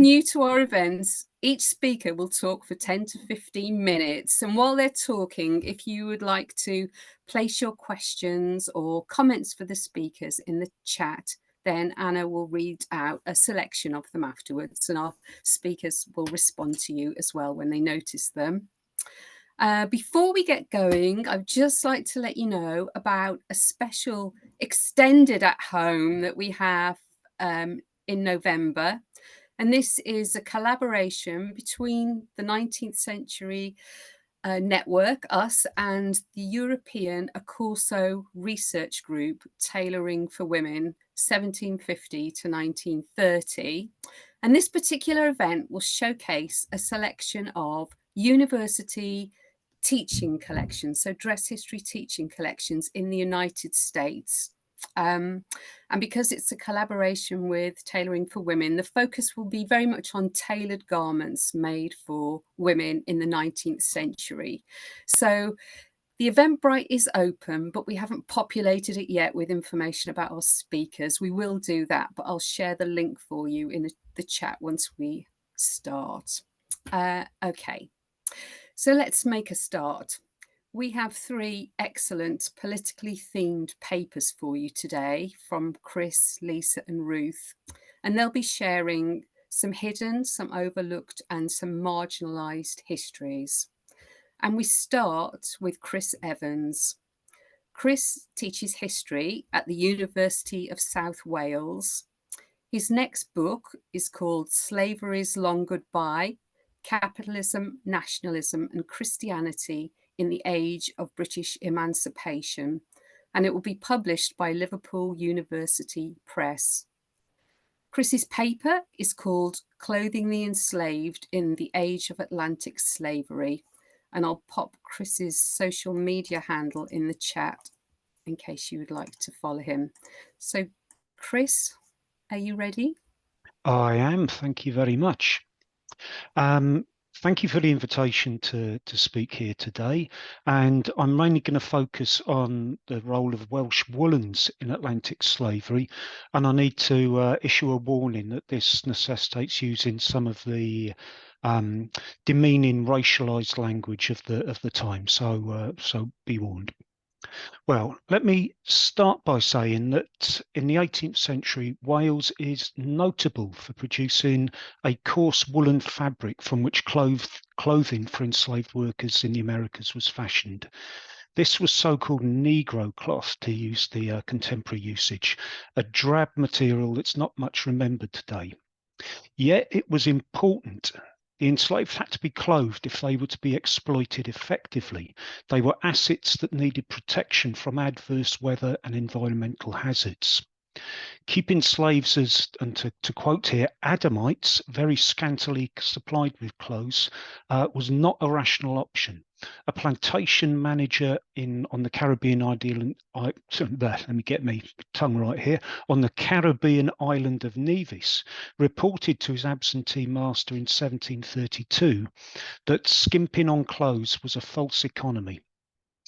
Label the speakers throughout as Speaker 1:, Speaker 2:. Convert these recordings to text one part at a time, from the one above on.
Speaker 1: new to our events, each speaker will talk for 10 to 15 minutes. And while they're talking, if you would like to place your questions or comments for the speakers in the chat, then Anna will read out a selection of them afterwards, and our speakers will respond to you as well when they notice them. Before we get going, I'd just like to let you know about a special extended at home that we have in November. And this is a collaboration between the 19th century network, us, and the European Accorso Research Group, Tailoring for Women, 1750 to 1930. And this particular event will showcase a selection of university teaching collections, so dress history teaching collections in the United States. And because it's a collaboration with Tailoring for Women, the focus will be very much on tailored garments made for women in the 19th century. So the Eventbrite is open, but we haven't populated it yet with information about our speakers. We will do that, but I'll share the link for you in the chat once we start. Okay, so let's make a start. We have 3 excellent politically themed papers for you today from Chris, Lisa and Ruth, and they'll be sharing some hidden, some overlooked and some marginalised histories. And we start with Chris Evans. Chris teaches history at the University of South Wales. His next book is called Slavery's Long Goodbye, Capitalism, Nationalism and Christianity in the Age of British Emancipation, and it will be published by Liverpool University Press. Chris's paper is called Clothing the Enslaved in the Age of Atlantic Slavery, and I'll pop Chris's social media handle in the chat in case you would like to follow him. So, Chris, are you ready?
Speaker 2: I am, thank you very much. Thank you for the invitation to speak here today, and I'm mainly going to focus on the role of Welsh woollens in Atlantic slavery, and I need to issue a warning that this necessitates using some of the demeaning racialized language of the time, so be warned. Well, let me start by saying that in the 18th century, Wales is notable for producing a coarse woolen fabric from which clothing for enslaved workers in the Americas was fashioned. This was so-called Negro cloth, to use the contemporary usage, a drab material that's not much remembered today. Yet it was important. The enslaved had to be clothed if they were to be exploited effectively. They were assets that needed protection from adverse weather and environmental hazards. Keeping slaves as, and to quote here, Adamites, very scantily supplied with clothes, was not a rational option. A plantation manager on the Caribbean island, let me get my tongue right here, on the Caribbean island of Nevis, reported to his absentee master in 1732 that skimping on clothes was a false economy.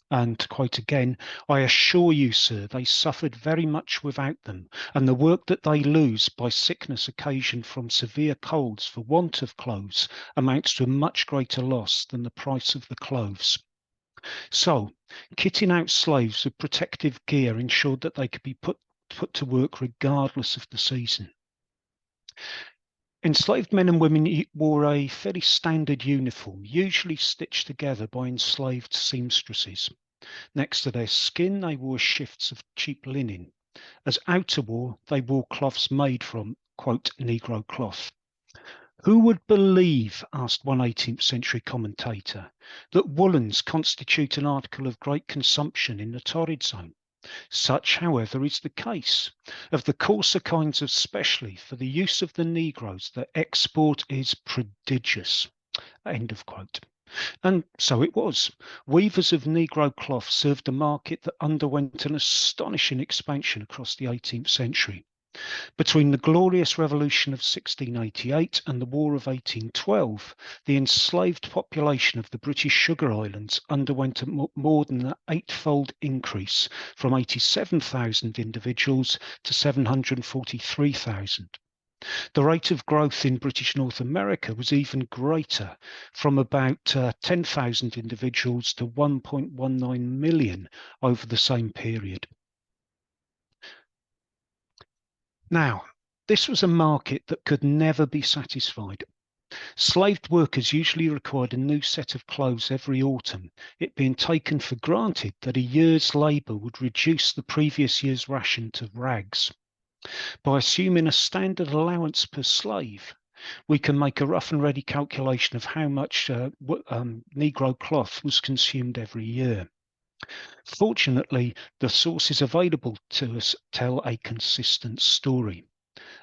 Speaker 2: And to quote again, I assure you, sir, they suffered very much without them, and the work that they lose by sickness occasioned from severe colds for want of clothes amounts to a much greater loss than the price of the clothes. So, kitting out slaves with protective gear ensured that they could be put to work regardless of the season. Enslaved men and women wore a fairly standard uniform, usually stitched together by enslaved seamstresses. Next to their skin, they wore shifts of cheap linen. As outerwear, they wore cloths made from, quote, Negro cloth. Who would believe, asked one 18th century commentator, that woollens constitute an article of great consumption in the torrid zone? Such, however, is the case. Of the coarser kinds especially, for the use of the Negroes, the export is prodigious. End of quote. And so it was. Weavers of Negro cloth served a market that underwent an astonishing expansion across the 18th century. Between the Glorious Revolution of 1688 and the War of 1812, the enslaved population of the British Sugar Islands underwent a more than an 8-fold increase, from 87,000 individuals to 743,000. The rate of growth in British North America was even greater, from about 10,000 individuals to 1.19 million over the same period. Now, this was a market that could never be satisfied. Slaved workers usually required a new set of clothes every autumn, it being taken for granted that a year's labour would reduce the previous year's ration to rags. By assuming a standard allowance per slave, we can make a rough and ready calculation of how much Negro cloth was consumed every year. Fortunately, the sources available to us tell a consistent story.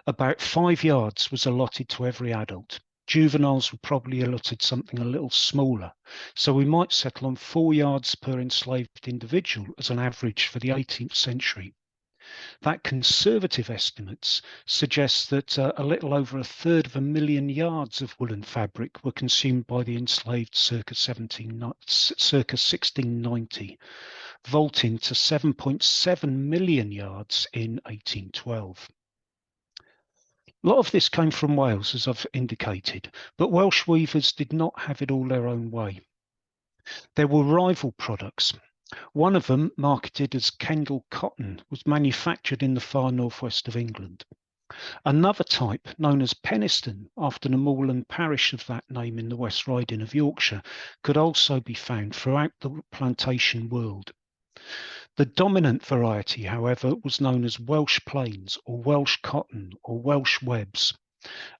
Speaker 2: About 5 yards was allotted to every adult. Juveniles were probably allotted something a little smaller, so we might settle on 4 yards per enslaved individual as an average for the 18th century. That conservative estimates suggest that a little over 1/3 of a million yards of woolen fabric were consumed by the enslaved circa 1690, vaulting to 7.7 million yards in 1812. A lot of this came from Wales, as I've indicated, but Welsh weavers did not have it all their own way. There were rival products. One of them, marketed as Kendal cotton, was manufactured in the far northwest of England. Another type, known as Penistone, after the moorland parish of that name in the West Riding of Yorkshire, could also be found throughout the plantation world. The dominant variety, however, was known as Welsh plains or Welsh cotton or Welsh webs,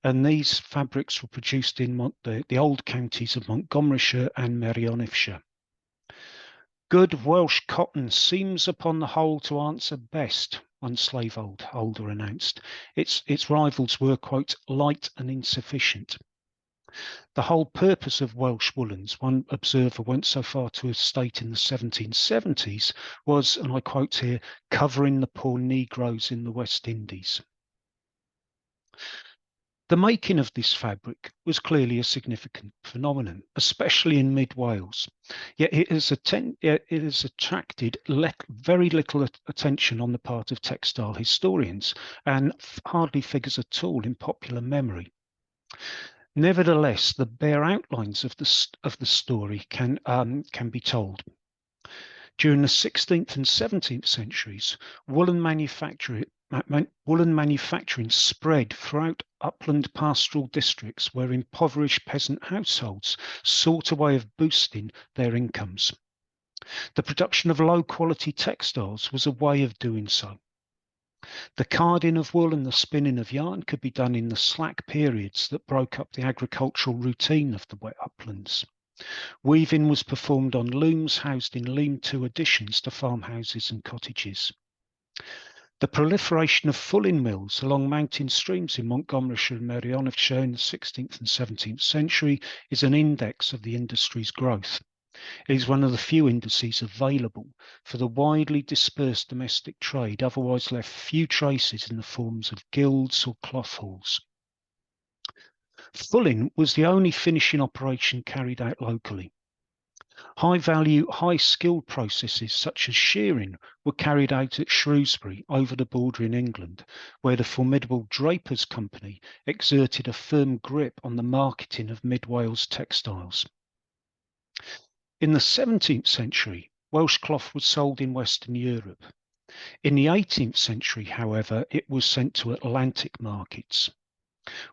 Speaker 2: and these fabrics were produced in the old counties of Montgomeryshire and Merionethshire. Good Welsh cotton seems upon the whole to answer best, one slaveholder announced. Its rivals were, quote, light and insufficient. The whole purpose of Welsh woollens, one observer went so far to state in the 1770s, was, and I quote here, covering the poor Negroes in the West Indies. The making of this fabric was clearly a significant phenomenon, especially in mid-Wales, yet it has attracted very little attention on the part of textile historians and hardly figures at all in popular memory. Nevertheless, the bare outlines of the story can be told. During the 16th and 17th centuries, woolen manufacturing spread throughout upland pastoral districts where impoverished peasant households sought a way of boosting their incomes. The production of low-quality textiles was a way of doing so. The carding of wool and the spinning of yarn could be done in the slack periods that broke up the agricultural routine of the wet uplands. Weaving was performed on looms housed in lean-to additions to farmhouses and cottages. The proliferation of fulling mills along mountain streams in Montgomeryshire and Merionethshire in the 16th and 17th century is an index of the industry's growth. It is one of the few indices available for the widely dispersed domestic trade, otherwise left few traces in the forms of guilds or cloth halls. Fulling was the only finishing operation carried out locally. High-value, high-skilled processes such as shearing were carried out at Shrewsbury over the border in England, where the formidable Drapers Company exerted a firm grip on the marketing of mid-Wales textiles. In the 17th century, Welsh cloth was sold in Western Europe. In the 18th century, however, it was sent to Atlantic markets.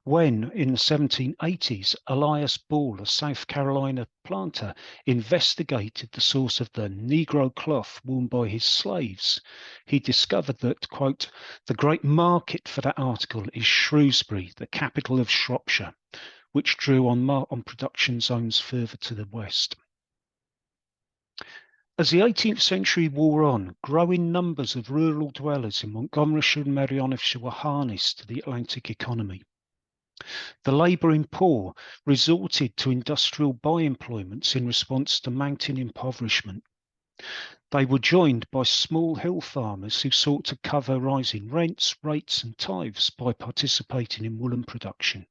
Speaker 2: When, in the 1780s, Elias Ball, a South Carolina planter, investigated the source of the Negro cloth worn by his slaves, he discovered that, quote, the great market for that article is Shrewsbury, the capital of Shropshire, which drew on production zones further to the west. As the 18th century wore on, growing numbers of rural dwellers in Montgomeryshire and Merionethshire were harnessed to the Atlantic economy. The labouring poor resorted to industrial by-employments in response to mounting impoverishment. They were joined by small hill farmers who sought to cover rising rents, rates and tithes by participating in woolen production.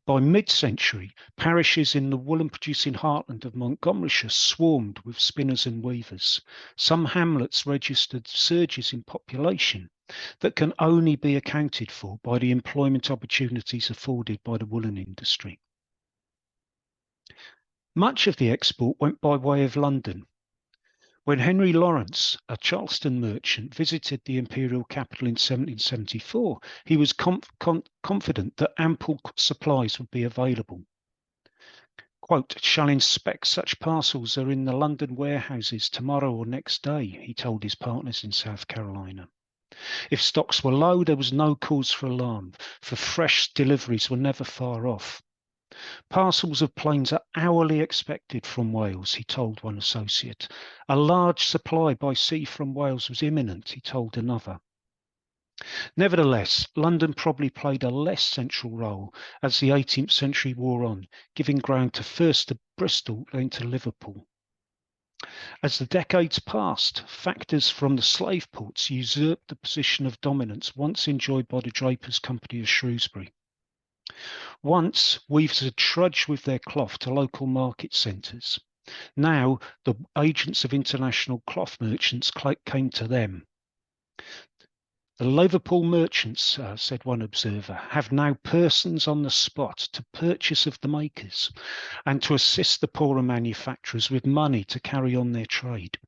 Speaker 2: By mid-century, parishes in the woolen-producing heartland of Montgomeryshire swarmed with spinners and weavers. Some hamlets registered surges in population, that can only be accounted for by the employment opportunities afforded by the woolen industry. Much of the export went by way of London. When Henry Lawrence, a Charleston merchant, visited the imperial capital in 1774, he was confident that ample supplies would be available. Quote, "Shall inspect such parcels are in the London warehouses tomorrow or next day," he told his partners in South Carolina. If stocks were low, there was no cause for alarm, for fresh deliveries were never far off. "Parcels of planes are hourly expected from Wales," he told one associate. "A large supply by sea from Wales was imminent," he told another. Nevertheless, London probably played a less central role as the 18th century wore on, giving ground to first to Bristol, then to Liverpool. As the decades passed, factors from the slave ports usurped the position of dominance once enjoyed by the Drapers' Company of Shrewsbury. Once, weavers had trudged with their cloth to local market centres. Now, the agents of international cloth merchants came to them. "The Liverpool merchants," said one observer, "have now persons on the spot to purchase of the makers and to assist the poorer manufacturers with money to carry on their trade."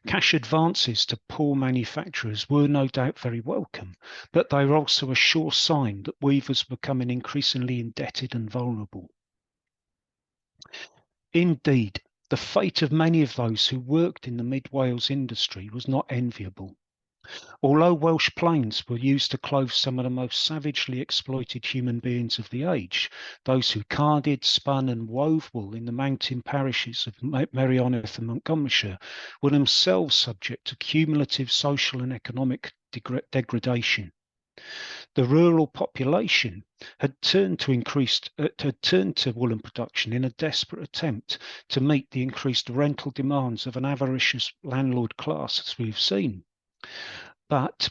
Speaker 2: Cash advances to poor manufacturers were no doubt very welcome, but they were also a sure sign that weavers were becoming increasingly indebted and vulnerable. Indeed, the fate of many of those who worked in the mid-Wales industry was not enviable. Although Welsh plains were used to clothe some of the most savagely exploited human beings of the age, those who carded, spun and wove wool in the mountain parishes of Merioneth and Montgomeryshire were themselves subject to cumulative social and economic degradation. The rural population had turned to woolen production in a desperate attempt to meet the increased rental demands of an avaricious landlord class, as we've seen. But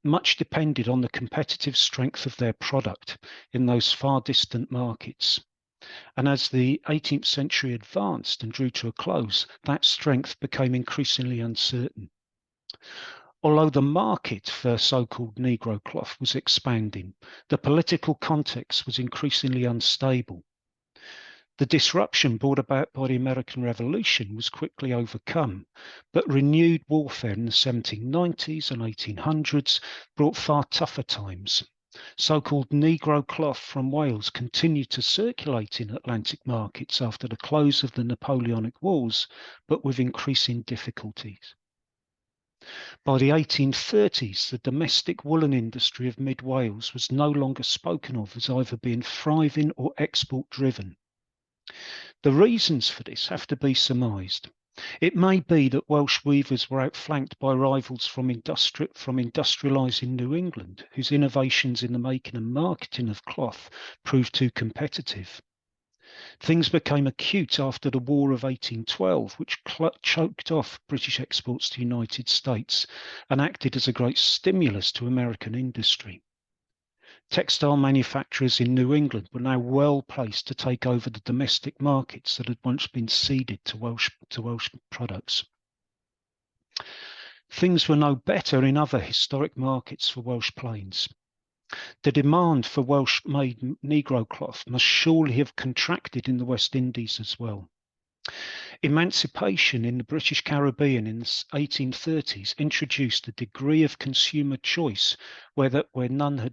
Speaker 2: much depended on the competitive strength of their product in those far distant markets. And as the 18th century advanced and drew to a close, that strength became increasingly uncertain. Although the market for so-called Negro cloth was expanding, the political context was increasingly unstable. The disruption brought about by the American Revolution was quickly overcome, but renewed warfare in the 1790s and 1800s brought far tougher times. So-called Negro cloth from Wales continued to circulate in Atlantic markets after the close of the Napoleonic Wars, but with increasing difficulties. By the 1830s, the domestic woolen industry of mid-Wales was no longer spoken of as either being thriving or export-driven. The reasons for this have to be surmised. It may be that Welsh weavers were outflanked by rivals from industrialising New England, whose innovations in the making and marketing of cloth proved too competitive. Things became acute after the War of 1812, which choked off British exports to the United States and acted as a great stimulus to American industry. Textile manufacturers in New England were now well placed to take over the domestic markets that had once been ceded to Welsh products. Things were no better in other historic markets for Welsh plains. The demand for Welsh-made Negro cloth must surely have contracted in the West Indies as well. Emancipation in the British Caribbean in the 1830s introduced a degree of consumer choice where none had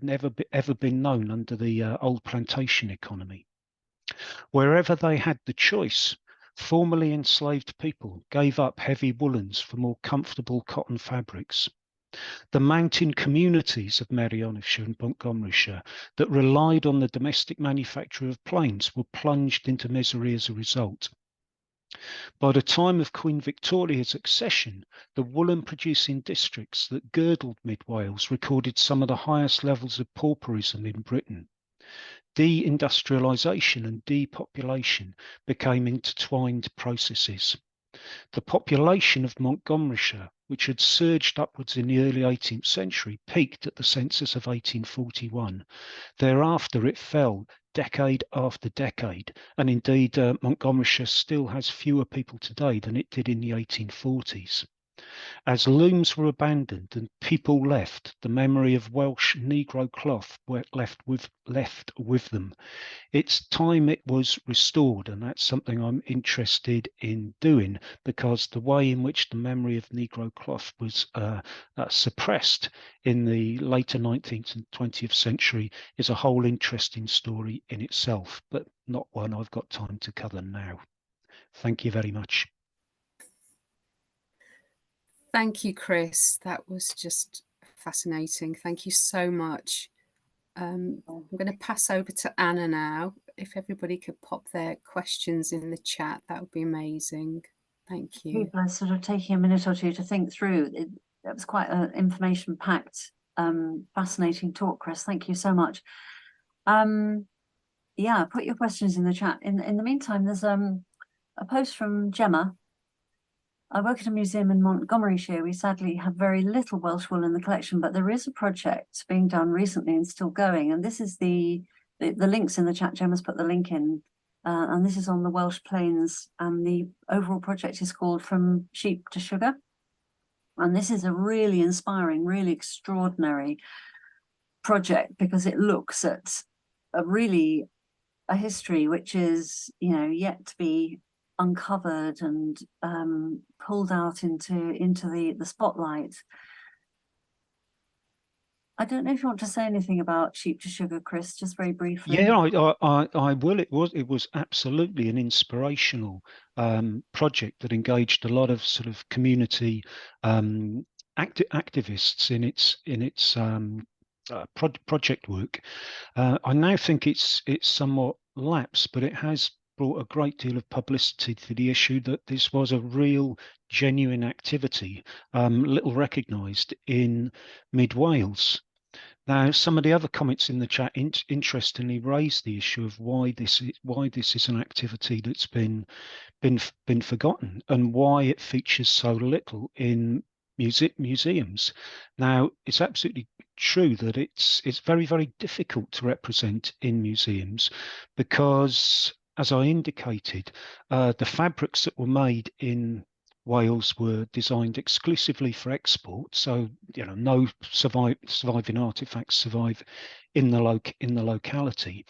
Speaker 2: ever been known under the old plantation economy. Wherever they had the choice, formerly enslaved people gave up heavy woolens for more comfortable cotton fabrics. The mountain communities of Merionethshire and Montgomeryshire that relied on the domestic manufacture of plains were plunged into misery as a result. By the time of Queen Victoria's accession, the woolen producing districts that girdled mid-Wales recorded some of the highest levels of pauperism in Britain. Deindustrialisation and depopulation became intertwined processes. The population of Montgomeryshire, which had surged upwards in the early 18th century, peaked at the census of 1841. Thereafter, it fell decade after decade, and indeed Montgomeryshire still has fewer people today than it did in the 1840s. As looms were abandoned and people left, the memory of Welsh Negro cloth were left with them. It's time it was restored, and that's something I'm interested in doing, because the way in which the memory of Negro cloth was suppressed in the later 19th and 20th century is a whole interesting story in itself, but not one I've got time to cover now. Thank you very much.
Speaker 1: Thank you, Chris. That was just fascinating. Thank you so much. I'm going to pass over to Anna now. If everybody could pop their questions in the chat, that would be amazing. Thank you.
Speaker 3: People are sort of taking a minute or two to think through. That was quite an information-packed, fascinating talk, Chris. Thank you so much. Yeah, put your questions in the chat. In the meantime, there's a post from Gemma. I work at a museum in Montgomeryshire. We sadly have very little Welsh wool in the collection, but there is a project being done recently and still going. And this is the links in the chat. Gemma's put the link in. And this is on the Welsh plains. And the overall project is called From Sheep to Sugar. And this is a really inspiring, really extraordinary project, because it looks at a history which is, yet to be uncovered and pulled out into the spotlight. I don't know if you want to say anything about Sheep to Sugar, Chris, just very briefly.
Speaker 2: Yeah, I will. It was absolutely an inspirational project that engaged a lot of sort of community activists in its project work. I now think it's somewhat lapsed, but it has brought a great deal of publicity to the issue that this was a real, genuine activity, little recognised in mid Wales. Now, some of the other comments in the chat interestingly raised the issue of why this is an activity that's been forgotten, and why it features so little in museums. Now, it's absolutely true that it's very, very difficult to represent in museums, because, as I indicated, the fabrics that were made in Wales were designed exclusively for export, so no surviving artifacts survive in the locality,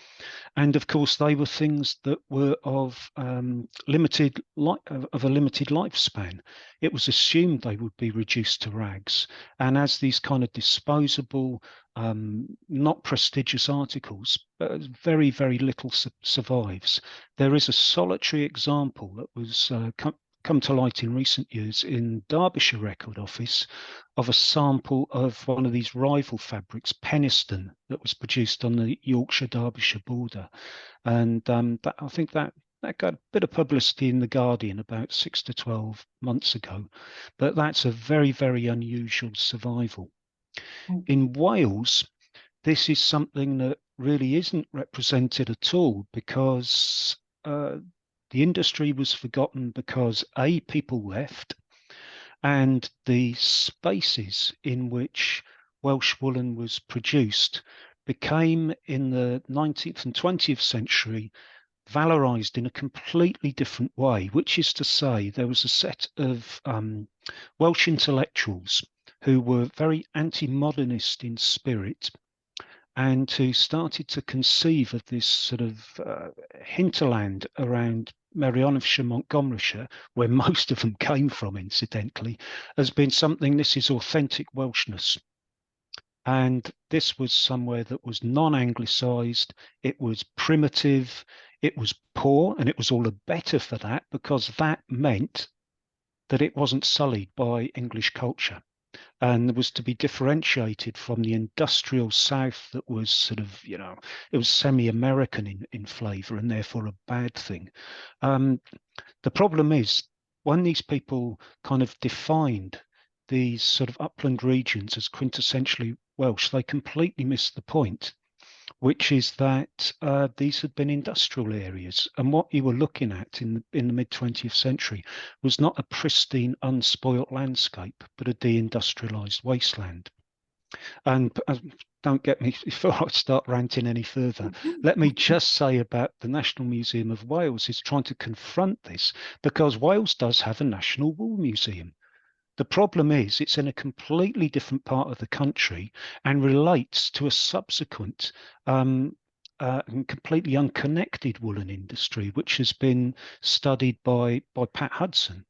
Speaker 2: and of course they were things that were of a limited lifespan. It was assumed they would be reduced to rags, and as these kind of disposable, not prestigious articles, very, very little survives. There is a solitary example that was come to light in recent years in Derbyshire Record Office of a sample of one of these rival fabrics, Penistone, that was produced on the Yorkshire-Derbyshire border. And I think that got a bit of publicity in The Guardian about 6 to 12 months ago. But that's a very, very unusual survival. In Wales, this is something that really isn't represented at all, because the industry was forgotten because people left, and the spaces in which Welsh woolen was produced became, in the 19th and 20th century, valorized in a completely different way, which is to say there was a set of Welsh intellectuals who were very anti-modernist in spirit, and who started to conceive of this sort of hinterland around Merionethshire, Montgomeryshire, where most of them came from, incidentally, as being something, this is authentic Welshness. And this was somewhere that was non-anglicised, it was primitive, it was poor, and it was all the better for that, because that meant that it wasn't sullied by English culture, and was to be differentiated from the industrial South that was sort of, it was semi-American in flavour, and therefore a bad thing. The problem is, when these people kind of defined these sort of upland regions as quintessentially Welsh, they completely missed the point, which is that these had been industrial areas, and what you were looking at in the mid-20th century was not a pristine, unspoilt landscape, but a deindustrialised wasteland. And don't get me, before I start ranting any further, let me just say about the National Museum of Wales is trying to confront this, because Wales does have a National Wool Museum. The problem is it's in a completely different part of the country and relates to a subsequent and completely unconnected woolen industry, which has been studied by Pat Hudson.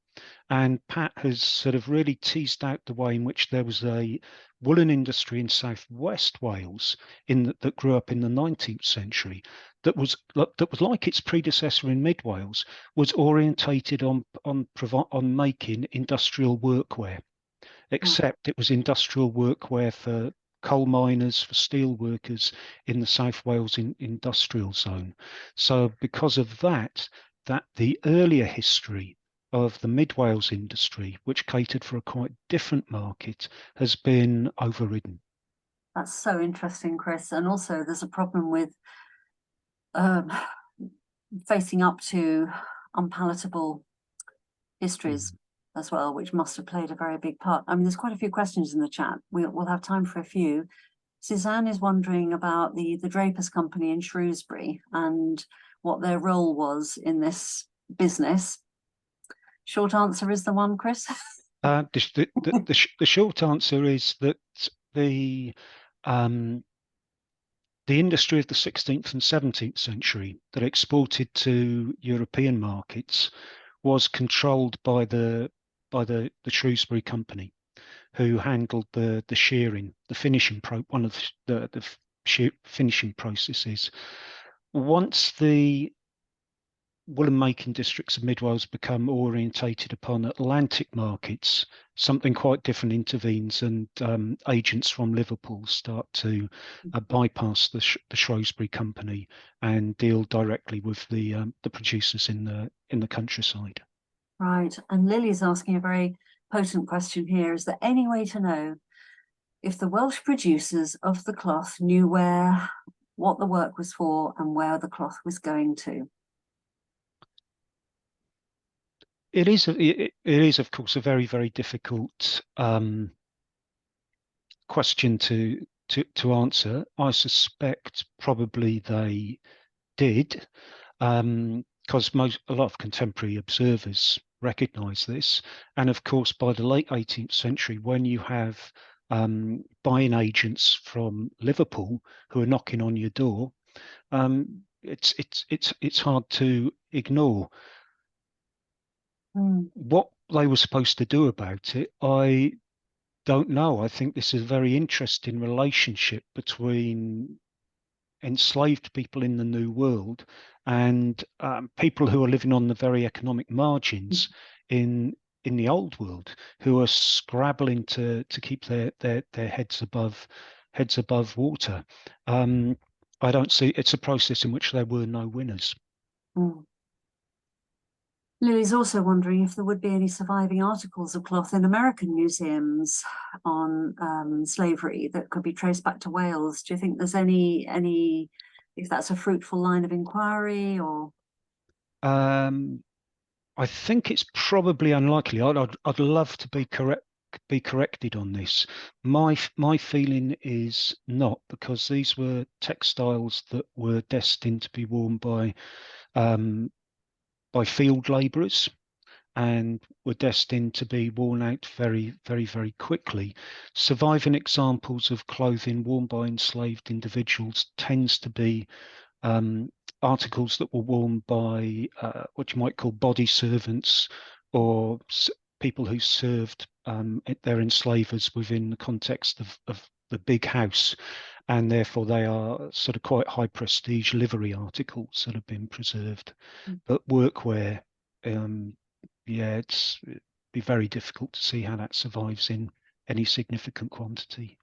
Speaker 2: And Pat has sort of really teased out the way in which there was a woolen industry in southwest Wales that grew up in the 19th century that was like its predecessor in mid Wales, was orientated on making industrial workwear, except it was industrial workwear for coal miners, for steel workers in the South Wales industrial zone. So because of that the earlier history of the Mid Wales industry, which catered for a quite different market, has been overridden.
Speaker 3: That's so interesting, Chris. And also there's a problem with facing up to unpalatable histories as well, which must have played a very big part. I mean, there's quite a few questions in the chat. We'll have time for a few. Suzanne is wondering about the Drapers Company in Shrewsbury and what their role was in this business. Short answer is the one, Chris?
Speaker 2: The short answer is that the industry of the 16th and 17th century that exported to European markets was controlled by the Shrewsbury Company, who handled the shearing, the finishing one of the finishing processes. Once the woolen making districts of Mid Wales become orientated upon Atlantic markets, something quite different intervenes, and agents from Liverpool start to bypass the Shrewsbury Company and deal directly with the producers in the countryside.
Speaker 3: Right, and Lily's asking a very potent question here. Is there any way to know if the Welsh producers of the cloth knew what the work was for and where the cloth was going to?
Speaker 2: It is, of course, a very, very difficult question to answer. I suspect probably they did, because a lot of contemporary observers recognise this. And of course, by the late 18th century, when you have buying agents from Liverpool who are knocking on your door, it's hard to ignore. What they were supposed to do about it, I don't know. I think this is a very interesting relationship between enslaved people in the New World and people who are living on the very economic margins in the Old World, who are scrabbling to keep their heads above water. I don't see. It's a process in which there were no winners.
Speaker 3: Lily's also wondering if there would be any surviving articles of cloth in American museums on slavery that could be traced back to Wales. Do you think there's any if that's a fruitful line of inquiry, or?
Speaker 2: I think it's probably unlikely. I'd love to be corrected on this. My feeling is not, because these were textiles that were destined to be worn by field labourers and were destined to be worn out very, very, very quickly. Surviving examples of clothing worn by enslaved individuals tends to be articles that were worn by what you might call body servants, or people who served their enslavers within the context of the big house, and therefore they are sort of quite high prestige livery articles that have been preserved. But workwear, it'd be very difficult to see how that survives in any significant quantity.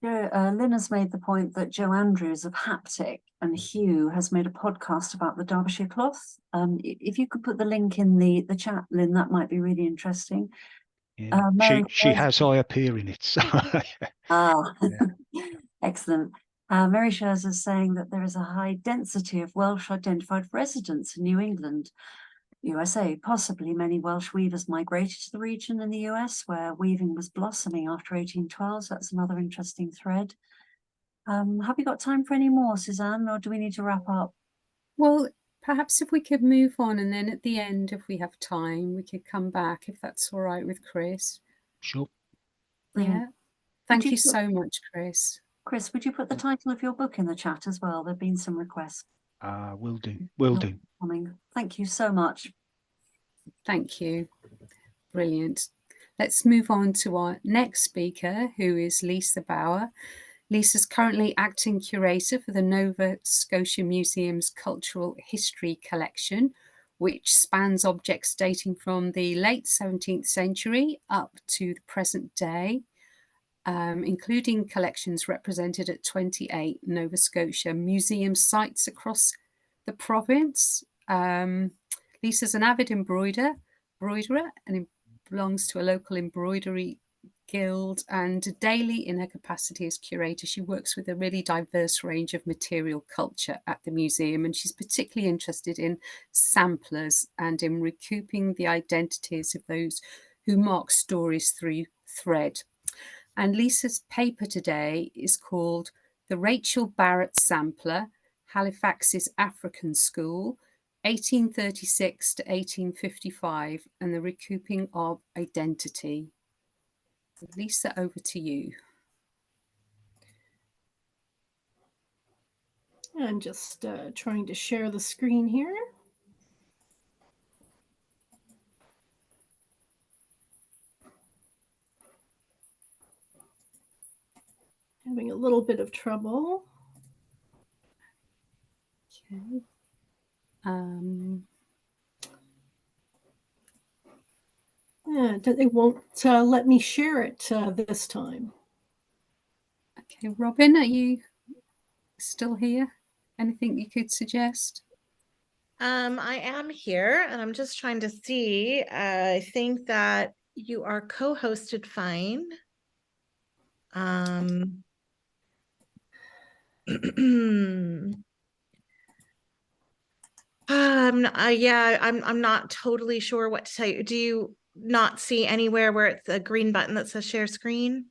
Speaker 3: Lynn has made the point that Joe Andrews of Haptic and Hugh has made a podcast about the Derbyshire cloth. If you could put the link in the chat, Lynn, that might be really interesting.
Speaker 2: Yeah. She has I appear in it. So.
Speaker 3: Excellent. Mary Shares is saying that there is a high density of Welsh identified residents in New England, USA. Possibly many Welsh weavers migrated to the region in the US, where weaving was blossoming after 1812. So that's another interesting thread. Have you got time for any more, Suzanne, or do we need to wrap up?
Speaker 1: Well, perhaps if we could move on, and then at the end, if we have time, we could come back, if that's all right with Chris.
Speaker 2: Sure.
Speaker 3: Brilliant.
Speaker 1: Yeah. Thank
Speaker 3: you
Speaker 1: you
Speaker 3: put-
Speaker 1: so much, Chris.
Speaker 3: Chris, would you put the title of your book in the chat as well? There have been some requests
Speaker 2: Will do. Will do.
Speaker 3: coming. Thank you so much.
Speaker 1: Thank you. Brilliant. Let's move on to our next speaker, who is Lisa Bowyer. Lisa's currently acting curator for the Nova Scotia Museum's Cultural History Collection, which spans objects dating from the late 17th century up to the present day, including collections represented at 28 Nova Scotia museum sites across the province. Lisa's an avid embroiderer and belongs to a local embroidery guild, and daily in her capacity as curator she works with a really diverse range of material culture at the museum, and she's particularly interested in samplers and in recouping the identities of those who mark stories through thread. And Lisa's paper today is called The Rachel Barrett Sampler, Halifax's African School, 1836 to 1855, and the Recouping of Identity. Lisa, over to you.
Speaker 4: I'm just trying to share the screen here. Having a little bit of trouble.
Speaker 1: Okay.
Speaker 4: They won't let me share it this time.
Speaker 1: Okay, Robin, are you still here? Anything you could suggest?
Speaker 5: I am here, and I'm just trying to see. I think that you are co-hosted fine. Yeah, I'm not totally sure what to tell you. Do you not see anywhere where it's a green button that says share screen?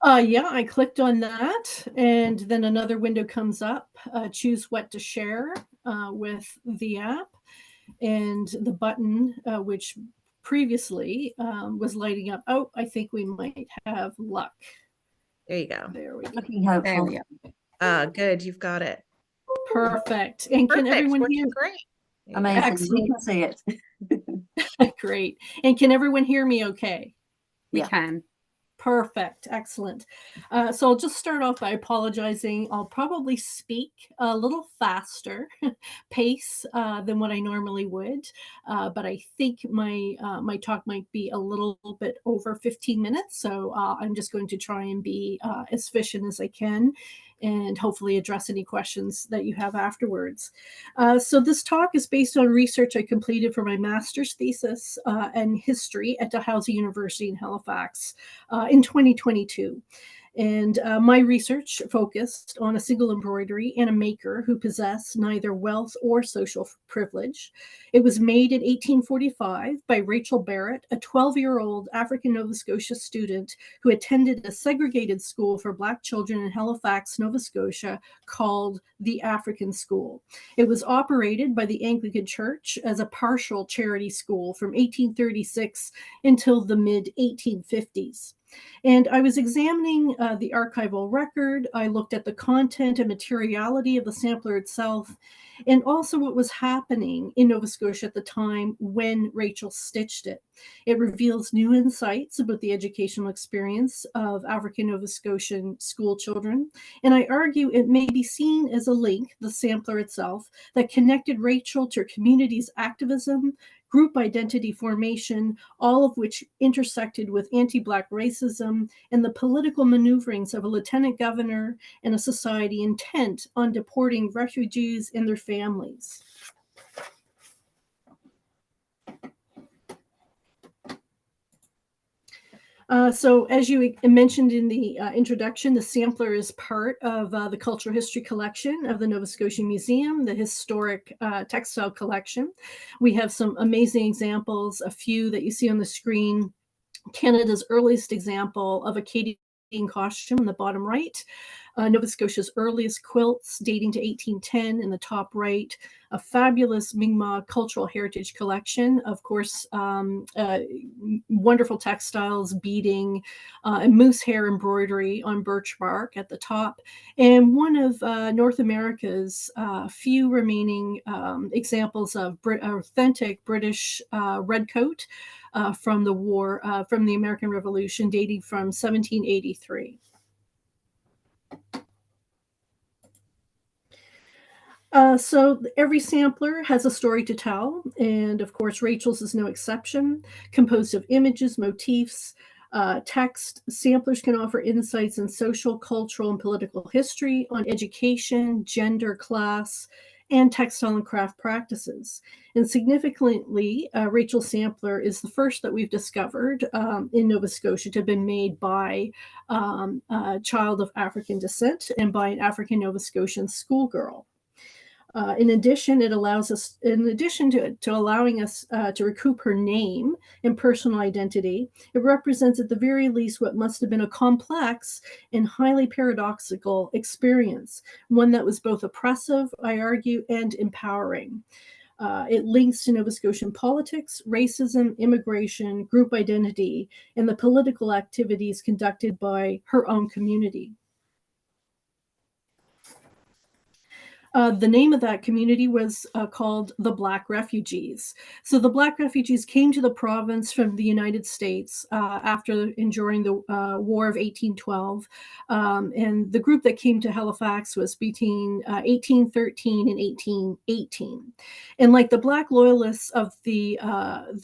Speaker 4: Yeah, I clicked on that, and then another window comes up. Choose what to share with the app, and the button, which previously was lighting up. Oh, I think we might have luck.
Speaker 5: There you go.
Speaker 4: There we go.
Speaker 3: Looking hopeful.
Speaker 1: There we are.
Speaker 5: Good, you've got it.
Speaker 4: Perfect. And can everyone
Speaker 5: working
Speaker 4: hear?
Speaker 5: great.
Speaker 3: Amazing.
Speaker 4: Excellent.
Speaker 3: We can see it.
Speaker 4: Great. And can everyone hear me okay?
Speaker 1: We
Speaker 3: Yeah.
Speaker 1: can.
Speaker 4: Perfect. Excellent. So I'll just start off by apologizing. I'll probably speak a little faster pace than what I normally would, but I think my talk might be a little bit over 15 minutes. So I'm just going to try and be as efficient as I can, and hopefully address any questions that you have afterwards. So this talk is based on research I completed for my master's thesis in history at Dalhousie University in Halifax in 2022. And my research focused on a single embroidery and a maker who possessed neither wealth or social privilege. It was made in 1845 by Rachel Barrett, a 12-year-old African Nova Scotia student who attended a segregated school for Black children in Halifax, Nova Scotia, called the African School. It was operated by the Anglican Church as a partial charity school from 1836 until the mid-1850s. And I was examining the archival record. I looked at the content and materiality of the sampler itself, and also what was happening in Nova Scotia at the time when Rachel stitched it. It reveals new insights about the educational experience of African Nova Scotian school children. And I argue it may be seen as a link, the sampler itself, that connected Rachel to her community's activism, group identity formation, all of which intersected with anti-Black racism and the political maneuverings of a lieutenant governor and a society intent on deporting refugees and their families. So as you mentioned in the introduction, the sampler is part of the Cultural History Collection of the Nova Scotia Museum, the historic textile collection. We have some amazing examples, a few that you see on the screen. Canada's earliest example of a Acadian costume in the bottom right. Nova Scotia's earliest quilts dating to 1810 in the top right, a fabulous Mi'kmaq cultural heritage collection, of course, wonderful textiles, beading, and moose hair embroidery on birch bark at the top, and one of North America's few remaining examples of authentic British redcoat from the war, from the American Revolution, dating from 1783. So every sampler has a story to tell, and of course Rachel's is no exception. Composed of images, motifs, text, samplers can offer insights in social, cultural, and political history, on education, gender, class, and textile and craft practices. And significantly, Rachel's sampler is the first that we've discovered in Nova Scotia to have been made by a child of African descent and by an African Nova Scotian schoolgirl. In addition, it allows us, in addition to allowing us to recoup her name and personal identity, it represents at the very least what must have been a complex and highly paradoxical experience, one that was both oppressive, I argue, and empowering. It links to Nova Scotian politics, racism, immigration, group identity, and the political activities conducted by her own community. The name of that community was called the Black Refugees. So the Black Refugees came to the province from the United States after and during the War of 1812. And the group that came to Halifax was between 1813 and 1818. And like the Black Loyalists of the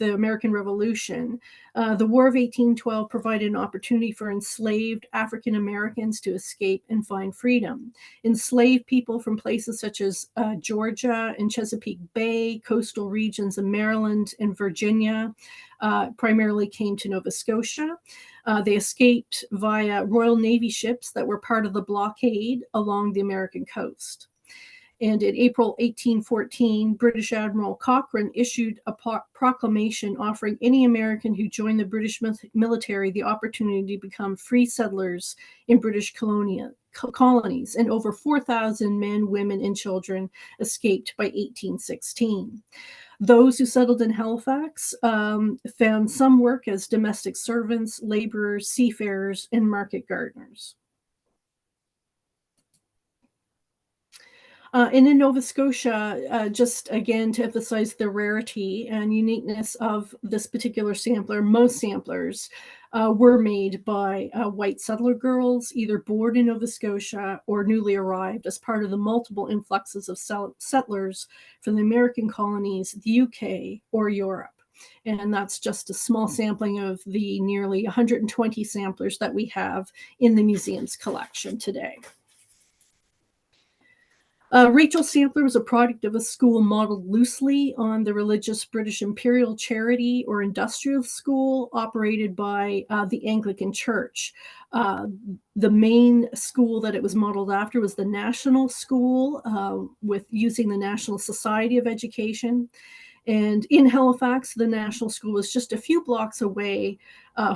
Speaker 4: American Revolution, the War of 1812 provided an opportunity for enslaved African Americans to escape and find freedom. Enslaved people from places such as Georgia and Chesapeake Bay, coastal regions of Maryland and Virginia, primarily came to Nova Scotia. They escaped via Royal Navy ships that were part of the blockade along the American coast. And in April 1814, British Admiral Cochrane issued a proclamation offering any American who joined the British military the opportunity to become free settlers in British colonies. And over 4,000 men, women, and children escaped by 1816. Those who settled in Halifax found some work as domestic servants, laborers, seafarers, and market gardeners. And in Nova Scotia, just again to emphasize the rarity and uniqueness of this particular sampler, most samplers were made by white settler girls, either born in Nova Scotia or newly arrived as part of the multiple influxes of settlers from the American colonies, the UK, or Europe. And that's just a small sampling of the nearly 120 samplers that we have in the museum's collection today. Rachel's sampler was a product of a school modeled loosely on the religious British Imperial Charity or Industrial School operated by the Anglican Church. The main school that it was modeled after was the National School, with using the National Society of Education. And in Halifax, the National School was just a few blocks away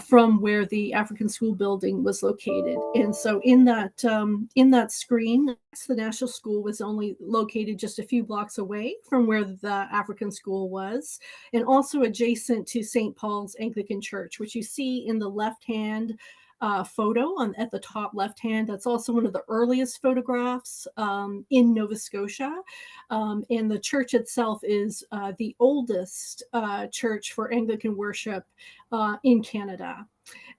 Speaker 4: from where the African School building was located. And so in that screen, the National School was only located just a few blocks away from where the African School was, and also adjacent to St. Paul's Anglican Church, which you see in the left-hand photo at the top left hand. That's also one of the earliest photographs in Nova Scotia. And the church itself is the oldest church for Anglican worship in Canada.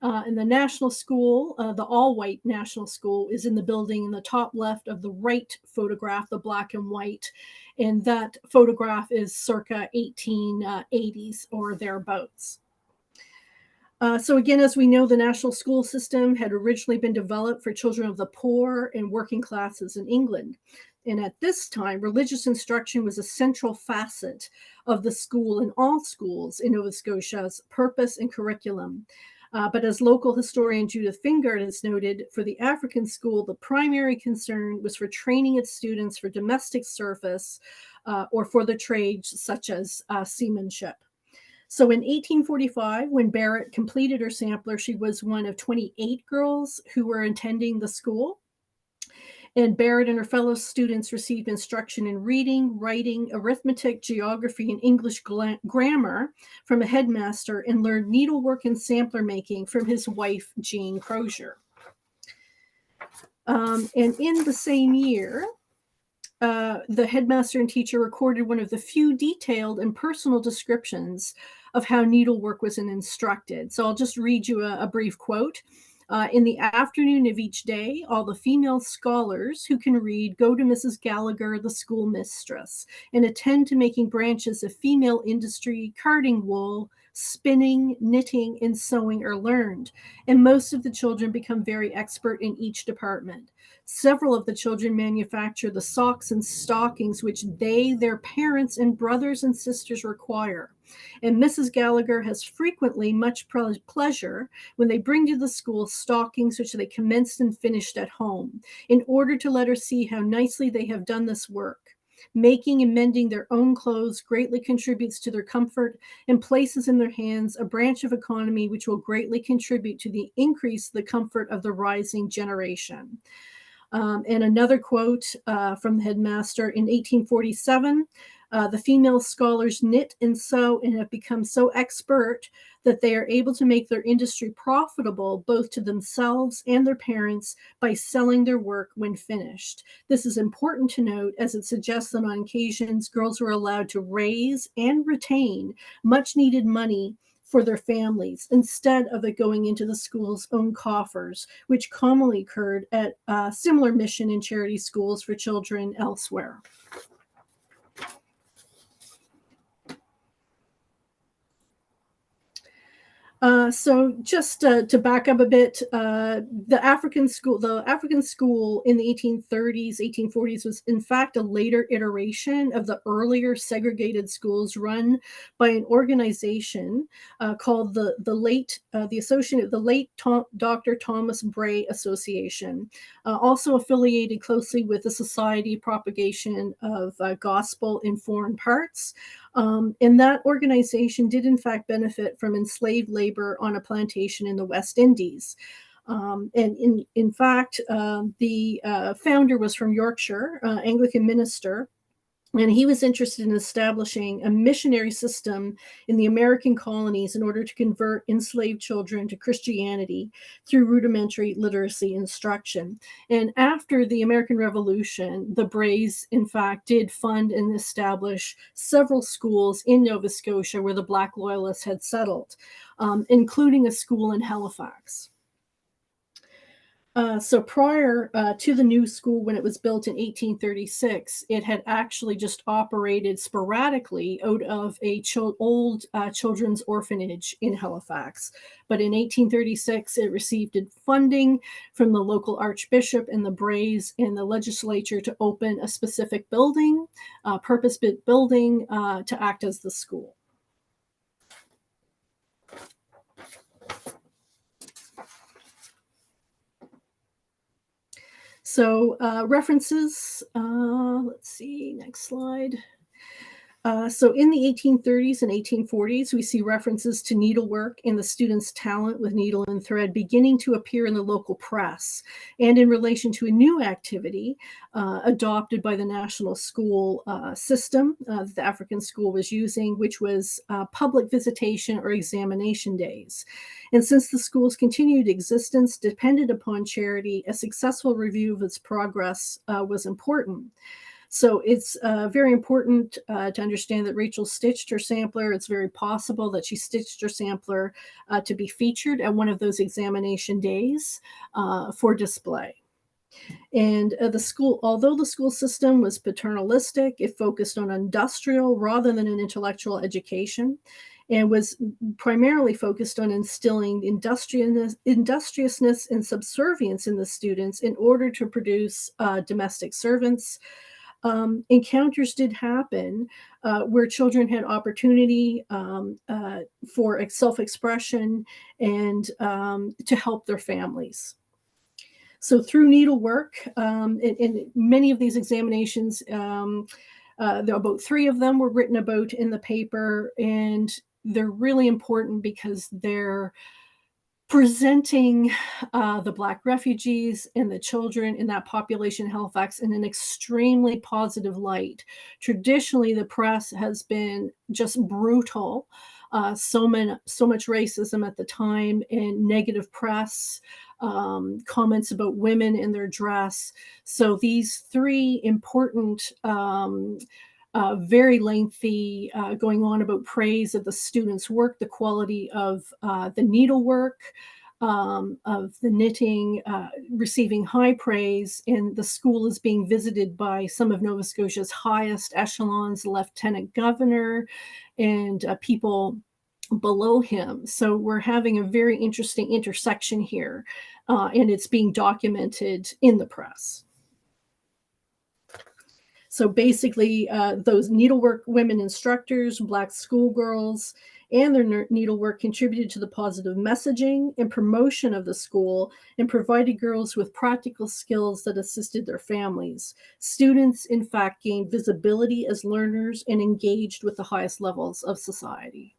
Speaker 4: And the National School, the all-white National School, is in the building in the top left of the right photograph, the black and white. And that photograph is circa 1880s or thereabouts. So again, as we know, the national school system had originally been developed for children of the poor and working classes in England. And at this time, religious instruction was a central facet of the school in all schools in Nova Scotia's purpose and curriculum. But as local historian Judith Fingard has noted, for the African school, the primary concern was for training its students for domestic service or for the trades such as seamanship. So in 1845, when Barrett completed her sampler, she was one of 28 girls who were attending the school. And Barrett and her fellow students received instruction in reading, writing, arithmetic, geography, and English grammar from a headmaster, and learned needlework and sampler making from his wife, Jane Crozier. And in the same year, the headmaster and teacher recorded one of the few detailed and personal descriptions of how needlework was instructed. So I'll just read you a brief quote. In the afternoon of each day, all the female scholars who can read go to Mrs. Gallagher, the schoolmistress, and attend to making branches of female industry, carding wool, spinning, knitting, and sewing are learned. And most of the children become very expert in each department. Several of the children manufacture the socks and stockings which they, their parents, and brothers and sisters require. And Mrs. Gallagher has frequently much pleasure when they bring to the school stockings which they commenced and finished at home, in order to let her see how nicely they have done this work. Making and mending their own clothes greatly contributes to their comfort and places in their hands a branch of economy which will greatly contribute to the increase the comfort of the rising generation. And another quote from the headmaster: in 1847, the female scholars knit and sew and have become so expert that they are able to make their industry profitable both to themselves and their parents by selling their work when finished. This is important to note, as it suggests that on occasions girls were allowed to raise and retain much needed money for their families, instead of it going into the school's own coffers, which commonly occurred at similar mission and charity schools for children elsewhere. So just to back up a bit, the African school in the 1830s, 1840s was in fact a later iteration of the earlier segregated schools run by an organization called the late Dr. Thomas Bray Association, also affiliated closely with the Society Propagation of Gospel in Foreign Parts. And that organization did in fact benefit from enslaved labor on a plantation in the West Indies. And in fact, the founder was from Yorkshire, Anglican minister, and he was interested in establishing a missionary system in the American colonies in order to convert enslaved children to Christianity through rudimentary literacy instruction. And after the American Revolution, the Brays, in fact, did fund and establish several schools in Nova Scotia where the Black Loyalists had settled, including a school in Halifax. So prior to the new school, when it was built in 1836, it had actually just operated sporadically out of a old children's orphanage in Halifax. But in 1836, it received funding from the local archbishop and the Brays and the legislature to open a specific building, purpose-built building, to act as the school. So references, let's see, next slide. So in the 1830s and 1840s, we see references to needlework and the students' talent with needle and thread beginning to appear in the local press, and in relation to a new activity adopted by the national school system that the African school was using, which was public visitation or examination days. And since the school's continued existence depended upon charity, a successful review of its progress was important. So it's very important to understand that Rachel stitched her sampler. It's very possible that she stitched her sampler to be featured at one of those examination days for display. And although the school system was paternalistic, it focused on industrial rather than an intellectual education, and was primarily focused on instilling industriousness and subservience in the students in order to produce domestic servants. Encounters did happen where children had opportunity for self-expression and to help their families. So through needlework, in many of these examinations, there are about 3 of them were written about in the paper, and they're really important because they're presenting the Black refugees and the children in that population in Halifax in an extremely positive light. Traditionally, the press has been just brutal. So much racism at the time and negative press, comments about women in their dress. So these three important very lengthy, going on about praise of the students' work, the quality of the needlework, of the knitting, receiving high praise, and the school is being visited by some of Nova Scotia's highest echelons, the Lieutenant Governor, and people below him. So we're having a very interesting intersection here, and it's being documented in the press. So basically, those needlework women instructors, Black schoolgirls, and their needlework contributed to the positive messaging and promotion of the school and provided girls with practical skills that assisted their families. Students, in fact, gained visibility as learners and engaged with the highest levels of society.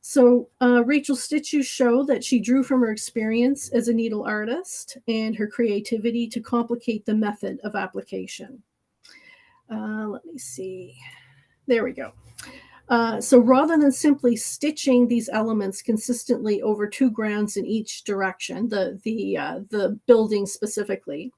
Speaker 4: So Rachel's stitches show that she drew from her experience as a needle artist and her creativity to complicate the method of application. Let me see. There we go. So rather than simply stitching these elements consistently over 2 grounds in each direction, the building specifically,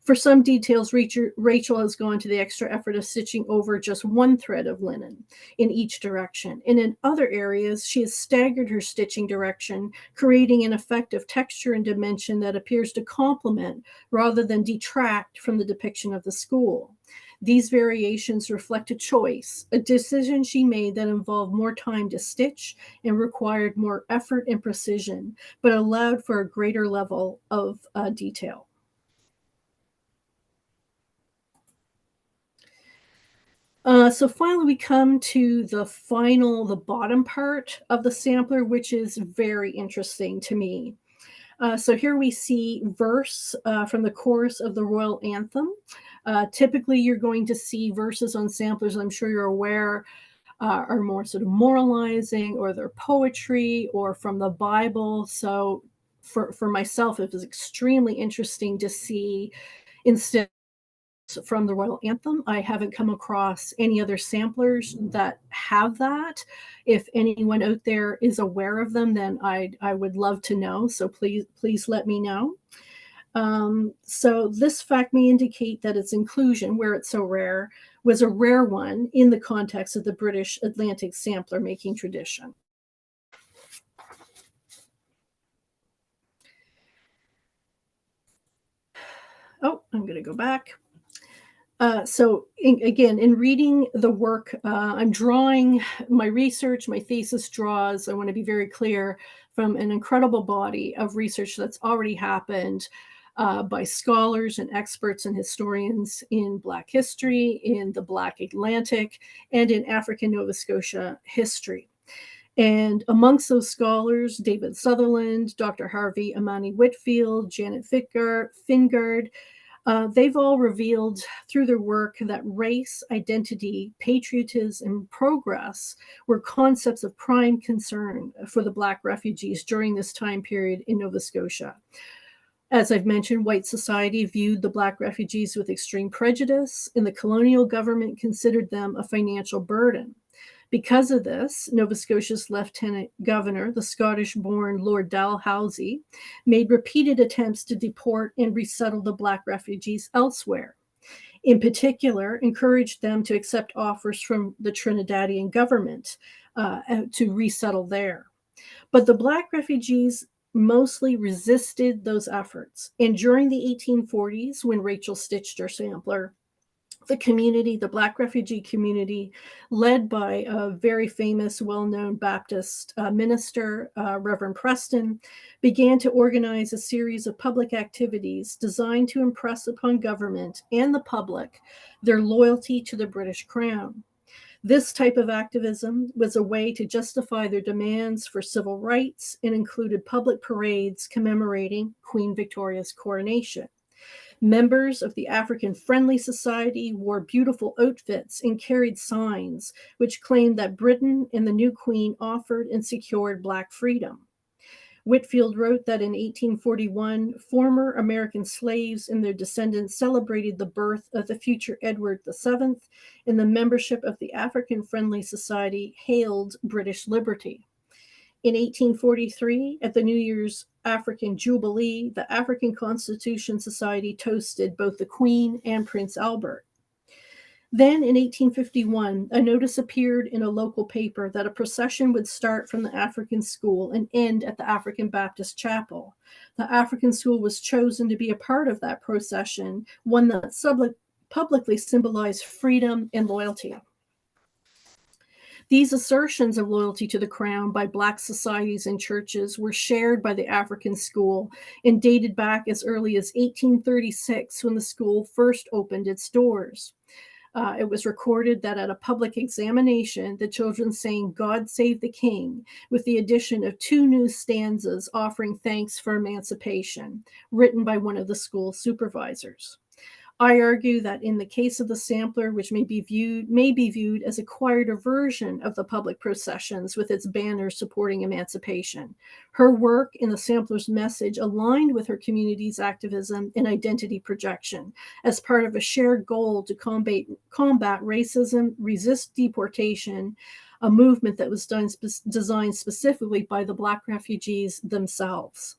Speaker 4: for some details, Rachel has gone to the extra effort of stitching over just 1 thread of linen in each direction. And in other areas, she has staggered her stitching direction, creating an effect of texture and dimension that appears to complement rather than detract from the depiction of the school. These variations reflect a choice, a decision she made that involved more time to stitch and required more effort and precision, but allowed for a greater level of detail. So finally, we come to the bottom part of the sampler, which is very interesting to me. So here we see verse from the chorus of the Royal Anthem. Typically, you're going to see verses on samplers, I'm sure you're aware, are more sort of moralizing, or they're poetry, or from the Bible. So for myself, it was extremely interesting to see instead from the Royal Anthem. I haven't come across any other samplers that have that. If anyone out there is aware of them, then I would love to know. So please let me know. So this fact may indicate that its inclusion, where it's so rare, was a rare one in the context of the British Atlantic sampler making tradition. Oh, I'm going to go back. So again, in reading the work, I'm drawing my research, my thesis draws, I want to be very clear, from an incredible body of research that's already happened by scholars and experts and historians in Black history, in the Black Atlantic, and in African Nova Scotia history. And amongst those scholars, David Sutherland, Dr. Harvey Amani Whitfield, Janet Fingard, they've all revealed through their work that race, identity, patriotism, and progress were concepts of prime concern for the Black refugees during this time period in Nova Scotia. As I've mentioned, white society viewed the Black refugees with extreme prejudice, and the colonial government considered them a financial burden. Because of this, Nova Scotia's Lieutenant Governor, the Scottish-born Lord Dalhousie, made repeated attempts to deport and resettle the Black refugees elsewhere. In particular, encouraged them to accept offers from the Trinidadian government to resettle there. But the Black refugees mostly resisted those efforts. And during the 1840s, when Rachel stitched her sampler, the community, the Black refugee community, led by a very famous, well-known Baptist minister, Reverend Preston, began to organize a series of public activities designed to impress upon government and the public their loyalty to the British Crown. This type of activism was a way to justify their demands for civil rights and included public parades commemorating Queen Victoria's coronation. Members of the African Friendly Society wore beautiful outfits and carried signs which claimed that Britain and the new queen offered and secured Black freedom. Whitfield wrote that in 1841, former American slaves and their descendants celebrated the birth of the future Edward VII, and the membership of the African Friendly Society hailed British liberty. In 1843, at the New Year's African Jubilee, the African Constitution Society toasted both the Queen and Prince Albert. Then in 1851, a notice appeared in a local paper that a procession would start from the African school and end at the African Baptist Chapel. The African school was chosen to be a part of that procession, one that publicly symbolized freedom and loyalty. These assertions of loyalty to the crown by Black societies and churches were shared by the African school and dated back as early as 1836, when the school first opened its doors. It was recorded that at a public examination, the children sang "God Save the King," with the addition of 2 new stanzas offering thanks for emancipation, written by one of the school supervisors. I argue that in the case of the sampler, which may be viewed as a quieter version of the public processions with its banners supporting emancipation, her work in the sampler's message aligned with her community's activism and identity projection as part of a shared goal to combat racism, resist deportation, a movement that was designed specifically by the Black refugees themselves.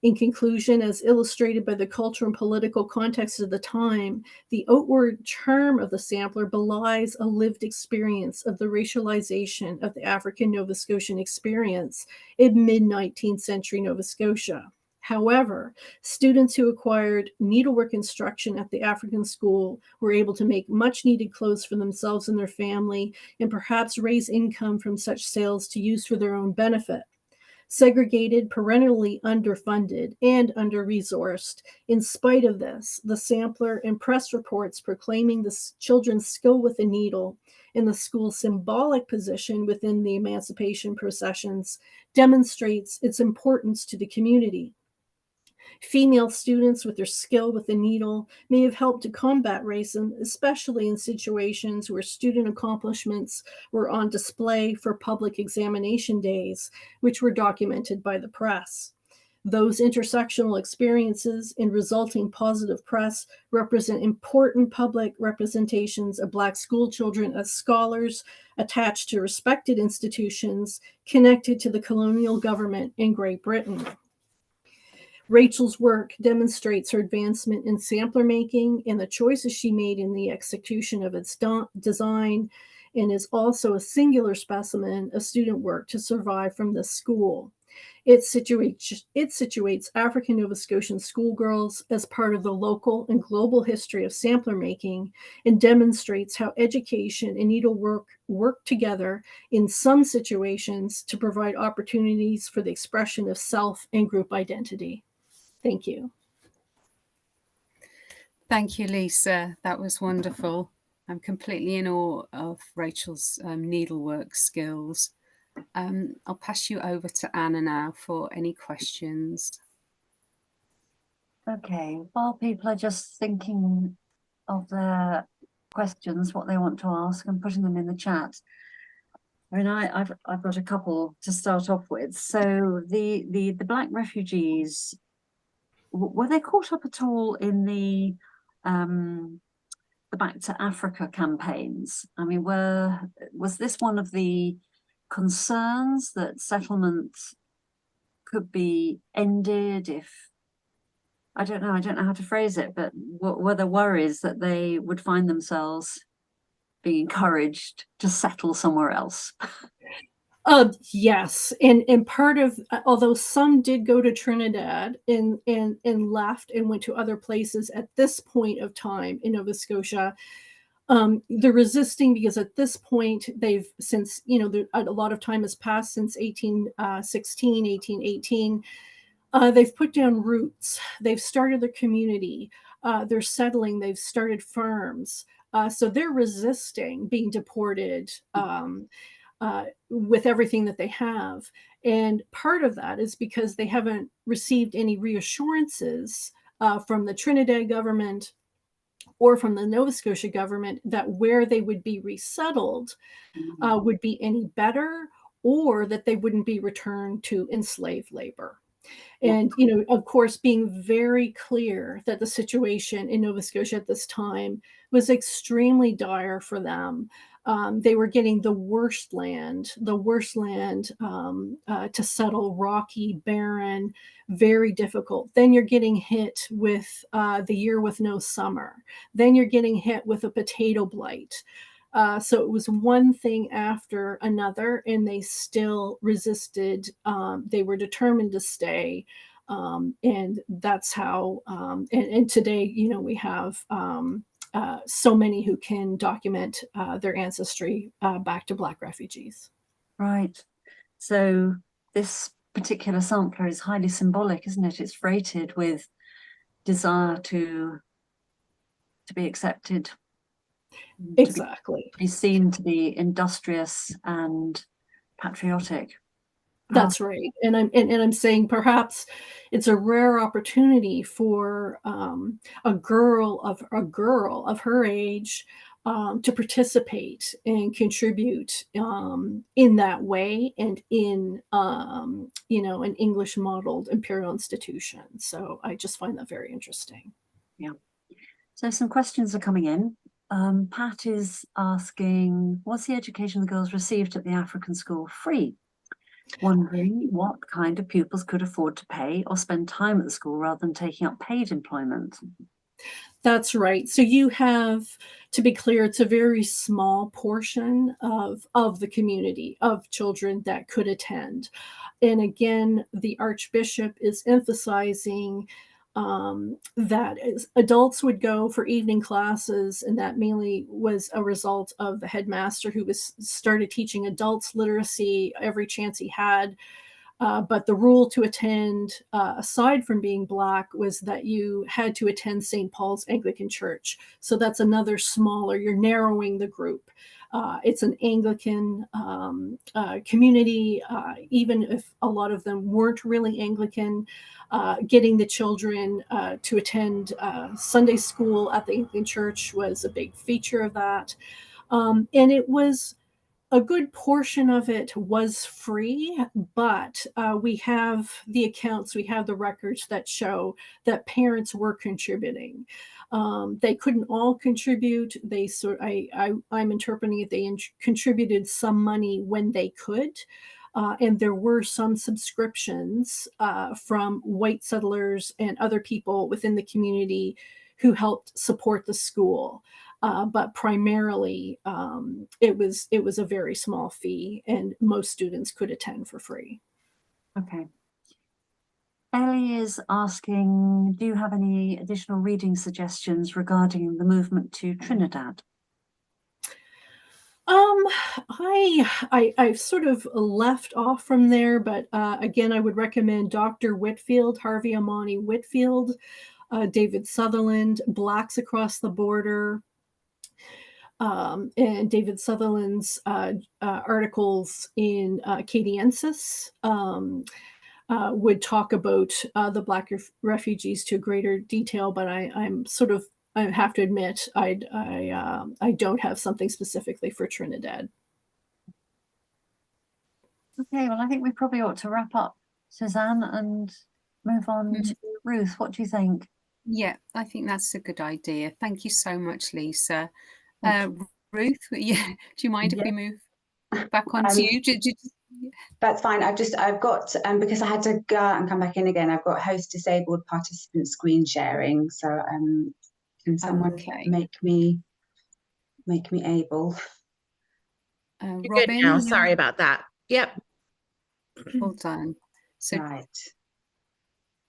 Speaker 4: In conclusion, as illustrated by the cultural and political context of the time, the outward charm of the sampler belies a lived experience of the racialization of the African Nova Scotian experience in mid-19th century Nova Scotia. However, students who acquired needlework instruction at the African school were able to make much needed clothes for themselves and their family, and perhaps raise income from such sales to use for their own benefit. Segregated, perennially underfunded, and under-resourced. In spite of this, the sampler and press reports proclaiming the children's skill with the needle and the school's symbolic position within the emancipation processions demonstrates its importance to the community. Female students with their skill with the needle may have helped to combat racism, especially in situations where student accomplishments were on display for public examination days, which were documented by the press. Those intersectional experiences and resulting positive press represent important public representations of Black school children as scholars attached to respected institutions connected to the colonial government in Great Britain. Rachel's work demonstrates her advancement in sampler making and the choices she made in the execution of its design, and is also a singular specimen of student work to survive from this school. It situates African Nova Scotian schoolgirls as part of the local and global history of sampler making, and demonstrates how education and needlework work together in some situations to provide opportunities for the expression of self and group identity. Thank you.
Speaker 1: Thank you, Lisa. That was wonderful. I'm completely in awe of Rachel's needlework skills. I'll pass you over to Anna now for any questions.
Speaker 3: Okay, while people are just thinking of their questions, what they want to ask, and putting them in the chat. I mean, I've got a couple to start off with. So the Black refugees, were they caught up at all in the Back to Africa campaigns? I mean, was this one of the concerns that settlement could be ended if, I don't know how to phrase it, but were there worries that they would find themselves being encouraged to settle somewhere else?
Speaker 4: Yes, and part of, although some did go to Trinidad and left and went to other places at this point of time in Nova Scotia, they're resisting because at this point they've, since, you know, a lot of time has passed since 1816, 1818. They've put down roots. They've started their community. They're settling. They've started firms. So they're resisting being deported with everything that they have. And part of that is because they haven't received any reassurances from the Trinidad government or from the Nova Scotia government that where they would be resettled would be any better, or that they wouldn't be returned to enslaved labor. And, you know, of course, being very clear that the situation in Nova Scotia at this time was extremely dire for them. They were getting the worst land to settle, rocky, barren, very difficult. Then you're getting hit with the year with no summer. Then you're getting hit with a potato blight. So it was one thing after another, and they still resisted. They were determined to stay. And that's how, and today, you know, we have so many who can document their ancestry back to Black refugees.
Speaker 3: Right. So this particular sampler is highly symbolic, isn't it? It's freighted with desire to be accepted.
Speaker 4: Exactly.
Speaker 3: To be seen to be industrious and patriotic.
Speaker 4: That's right. And I'm saying perhaps it's a rare opportunity for a girl of her age to participate and contribute in that way, and in you know, an English modeled imperial institution. So I just find that very interesting.
Speaker 3: Yeah. So some questions are coming in. Pat is asking, was the education the girls received at the African school free? Wondering what kind of pupils could afford to pay or spend time at the school rather than taking up paid employment.
Speaker 4: That's right. So you have, to be clear, it's a very small portion of the community of children that could attend. And again, the Archbishop is emphasizing that adults would go for evening classes, and that mainly was a result of the headmaster who started teaching adults literacy every chance he had. But the rule to attend, aside from being Black, was that you had to attend St. Paul's Anglican Church. So that's another smaller, you're narrowing the group. It's an Anglican community, even if a lot of them weren't really Anglican. Getting the children to attend Sunday school at the Anglican Church was a big feature of that. And it was, a good portion of it was free, but we have the accounts, we have the records that show that parents were contributing. They couldn't all contribute. I'm interpreting it, they contributed some money when they could. And there were some subscriptions from white settlers and other people within the community who helped support the school. But primarily, it was a very small fee, and most students could attend for free.
Speaker 3: Okay. Ellie is asking, do you have any additional reading suggestions regarding the movement to Trinidad?
Speaker 4: I've sort of left off from there, but again, I would recommend Dr. Whitfield, Harvey Amani Whitfield, David Sutherland, Blacks Across the Border, and David Sutherland's articles in Acadiensis would talk about the Black refugees to greater detail, but I have to admit I don't have something specifically for Trinidad.
Speaker 3: Okay, well, I think we probably ought to wrap up, Suzanne, and move on to Ruth. What do you think?
Speaker 1: Yeah, I think that's a good idea. Thank you so much, Lisa. Ruth, yeah, do you mind if we move back onto you?
Speaker 6: That's fine. I've got because I had to go out and come back in again, I've got host disabled participant screen sharing. So can someone make me able?
Speaker 5: You're
Speaker 1: Robin,
Speaker 5: good now. Sorry about that. Yep.
Speaker 1: Well done. So
Speaker 6: right.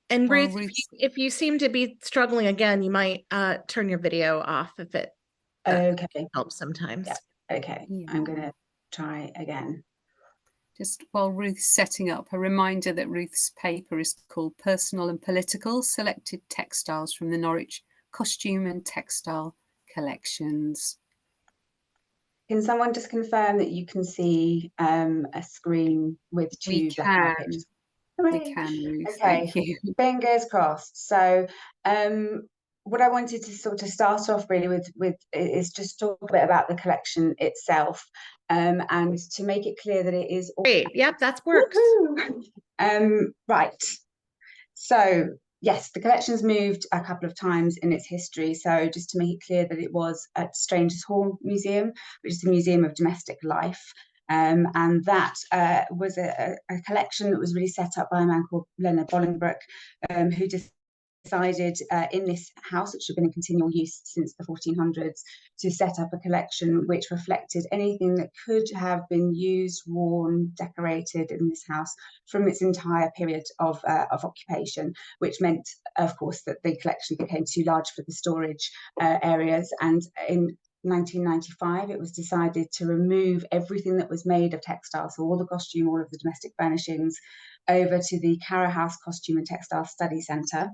Speaker 5: And Ruth, if you seem to be struggling again, you might turn your video off if it helps sometimes.
Speaker 6: Yeah. Okay, yeah. I'm going to try again.
Speaker 1: Just while Ruth's setting up, a reminder that Ruth's paper is called Personal and Political, Selected Textiles from the Norwich Costume and Textile Collections.
Speaker 6: Can someone just confirm that you can see a screen with two black and white pictures?
Speaker 1: We can, Ruth.
Speaker 6: Okay,
Speaker 1: thank you.
Speaker 6: Fingers crossed. So what I wanted to sort of start off really with is just talk a bit about the collection itself, and to make it clear that it is all
Speaker 5: great. Yep, that's works.
Speaker 6: Right. So yes, the collection's moved a couple of times in its history. So just to make it clear that it was at Strangers' Hall Museum, which is a museum of domestic life. And that was a collection that was really set up by a man called Leonard Bolingbroke, who decided in this house, which had been in continual use since the 1400s, to set up a collection which reflected anything that could have been used, worn, decorated in this house from its entire period of occupation, which meant, of course, that the collection became too large for the storage areas. And in 1995, it was decided to remove everything that was made of textiles, so all the costume, all of the domestic furnishings, over to the Carrow House Costume and Textile Study Centre,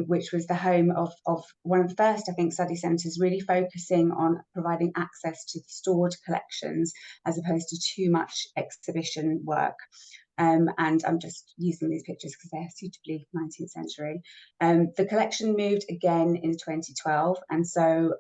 Speaker 6: which was the home of one of the first, I think, study centres really focusing on providing access to the stored collections as opposed to too much exhibition work. And I'm just using these pictures because they're suitably 19th century. The collection moved again in 2012, and so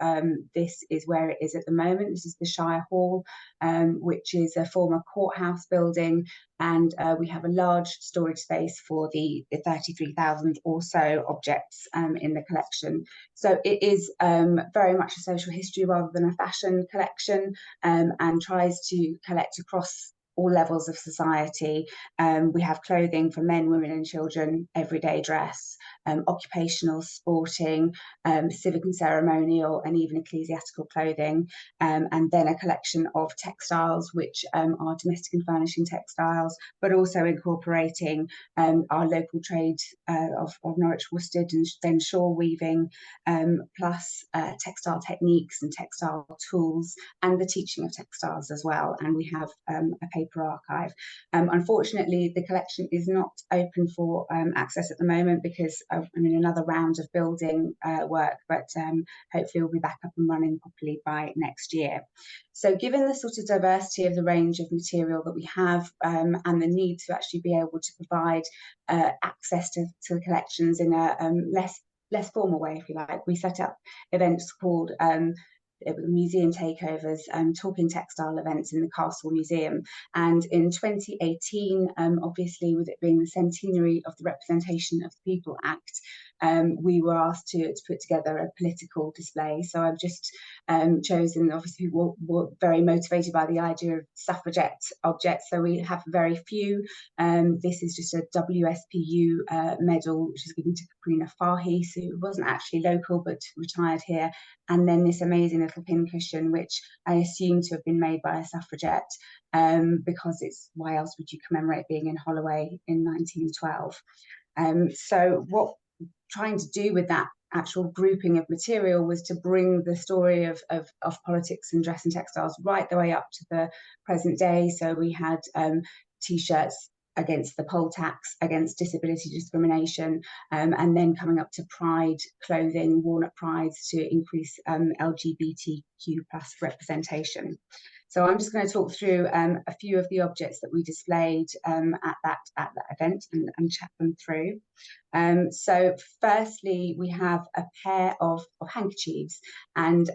Speaker 6: this is where it is at the moment. This is the Shire Hall, which is a former courthouse building, and we have a large storage space for the 33,000 or so objects in the collection. So it is very much a social history rather than a fashion collection, and tries to collect across all levels of society. We have clothing for men, women and children, everyday dress, occupational, sporting, civic and ceremonial, and even ecclesiastical clothing, and then a collection of textiles, which are domestic and furnishing textiles, but also incorporating our local trade of Norwich worsted and then shawl weaving, plus textile techniques and textile tools, and the teaching of textiles as well. And we have a paper archive. Unfortunately, the collection is not open for access at the moment because of another round of building work, but hopefully we'll be back up and running properly by next year. So given the sort of diversity of the range of material that we have, and the need to actually be able to provide access to the collections in a less formal way, if you like, we set up events called museum takeovers, talking textile events in the Castle Museum. And in 2018, obviously with it being the centenary of the Representation of the People Act, we were asked to put together a political display. So I've just chosen, obviously we're very motivated by the idea of suffragette objects, so we have very few. This is just a WSPU medal, which is given to Caprina Fahey, who wasn't actually local but retired here. And then this amazing little pincushion, which I assume to have been made by a suffragette, because it's, why else would you commemorate being in Holloway in 1912? So what trying to do with that actual grouping of material was to bring the story of politics and dress and textiles right the way up to the present day. So we had t-shirts against the poll tax, against disability discrimination, and then coming up to pride clothing worn at prides to increase LGBTQ+ representation. So I'm just going to talk through a few of the objects that we displayed at that event and chat them through. So firstly, we have a pair of handkerchiefs, and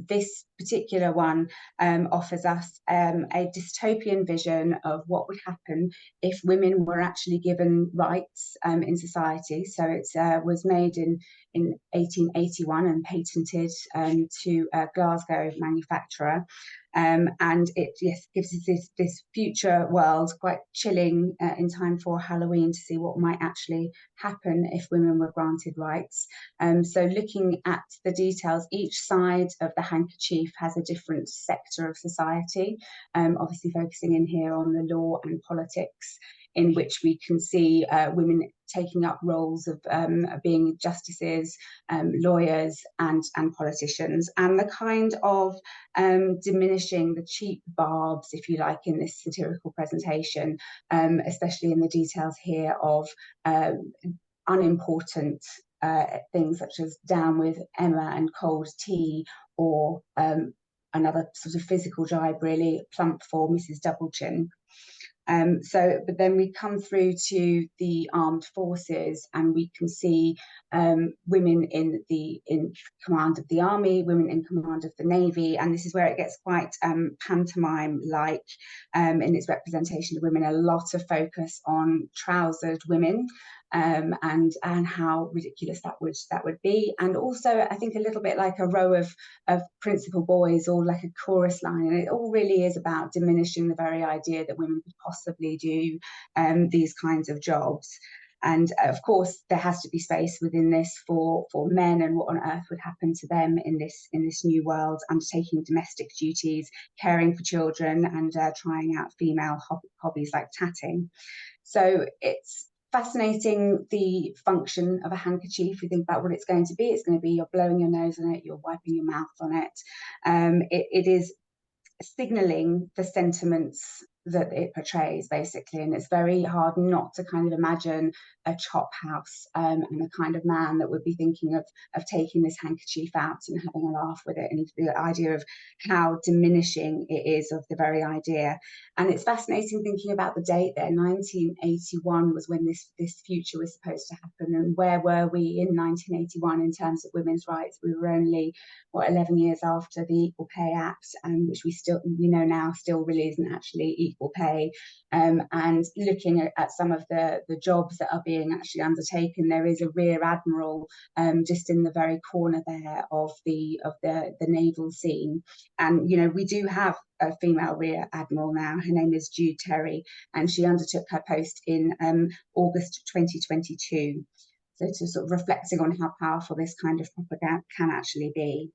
Speaker 6: this particular one offers us a dystopian vision of what would happen if women were actually given rights in society. So it was made in 1881 and patented to a Glasgow manufacturer. And it gives us this future world, quite chilling in time for Halloween, to see what might actually happen if women were granted rights. So looking at the details, each side of the handkerchief has a different sector of society, obviously focusing in here on the law and politics, in which we can see women taking up roles of being justices, lawyers and politicians, and the kind of diminishing the cheap barbs, if you like, in this satirical presentation, especially in the details here of unimportant things such as down with Emma and cold tea, or another sort of physical jibe, really, plump for Mrs. Doublechin. But then we come through to the armed forces, and we can see women in command of the army, women in command of the navy, and this is where it gets quite pantomime-like in its representation of women. A lot of focus on trousered women. And how ridiculous that would be, and also I think a little bit like a row of principal boys, or like a chorus line, and it all really is about diminishing the very idea that women could possibly do these kinds of jobs. And of course, there has to be space within this for men, and what on earth would happen to them in this new world, undertaking domestic duties, caring for children, and trying out female hobbies like tatting. So it's fascinating, the function of a handkerchief. You think about what it's going to be. It's going to be you're blowing your nose on it, you're wiping your mouth on it. It is signalling the sentiments that it portrays, basically, and it's very hard not to kind of imagine a chop house and the kind of man that would be thinking of taking this handkerchief out and having a laugh with it, and the idea of how diminishing it is of the very idea. And it's fascinating thinking about the date there. 1981 was when this future was supposed to happen, and where were we in 1981 in terms of women's rights? We were only 11 years after the Equal Pay Act, which we know now still really isn't actually equal pay. And looking at some of the jobs that are being actually undertaken, there is a rear admiral just in the very corner there of the naval scene. And we do have a female rear admiral now. Her name is Jude Terry, and she undertook her post in August 2022. So to sort of reflecting on how powerful this kind of propaganda can actually be.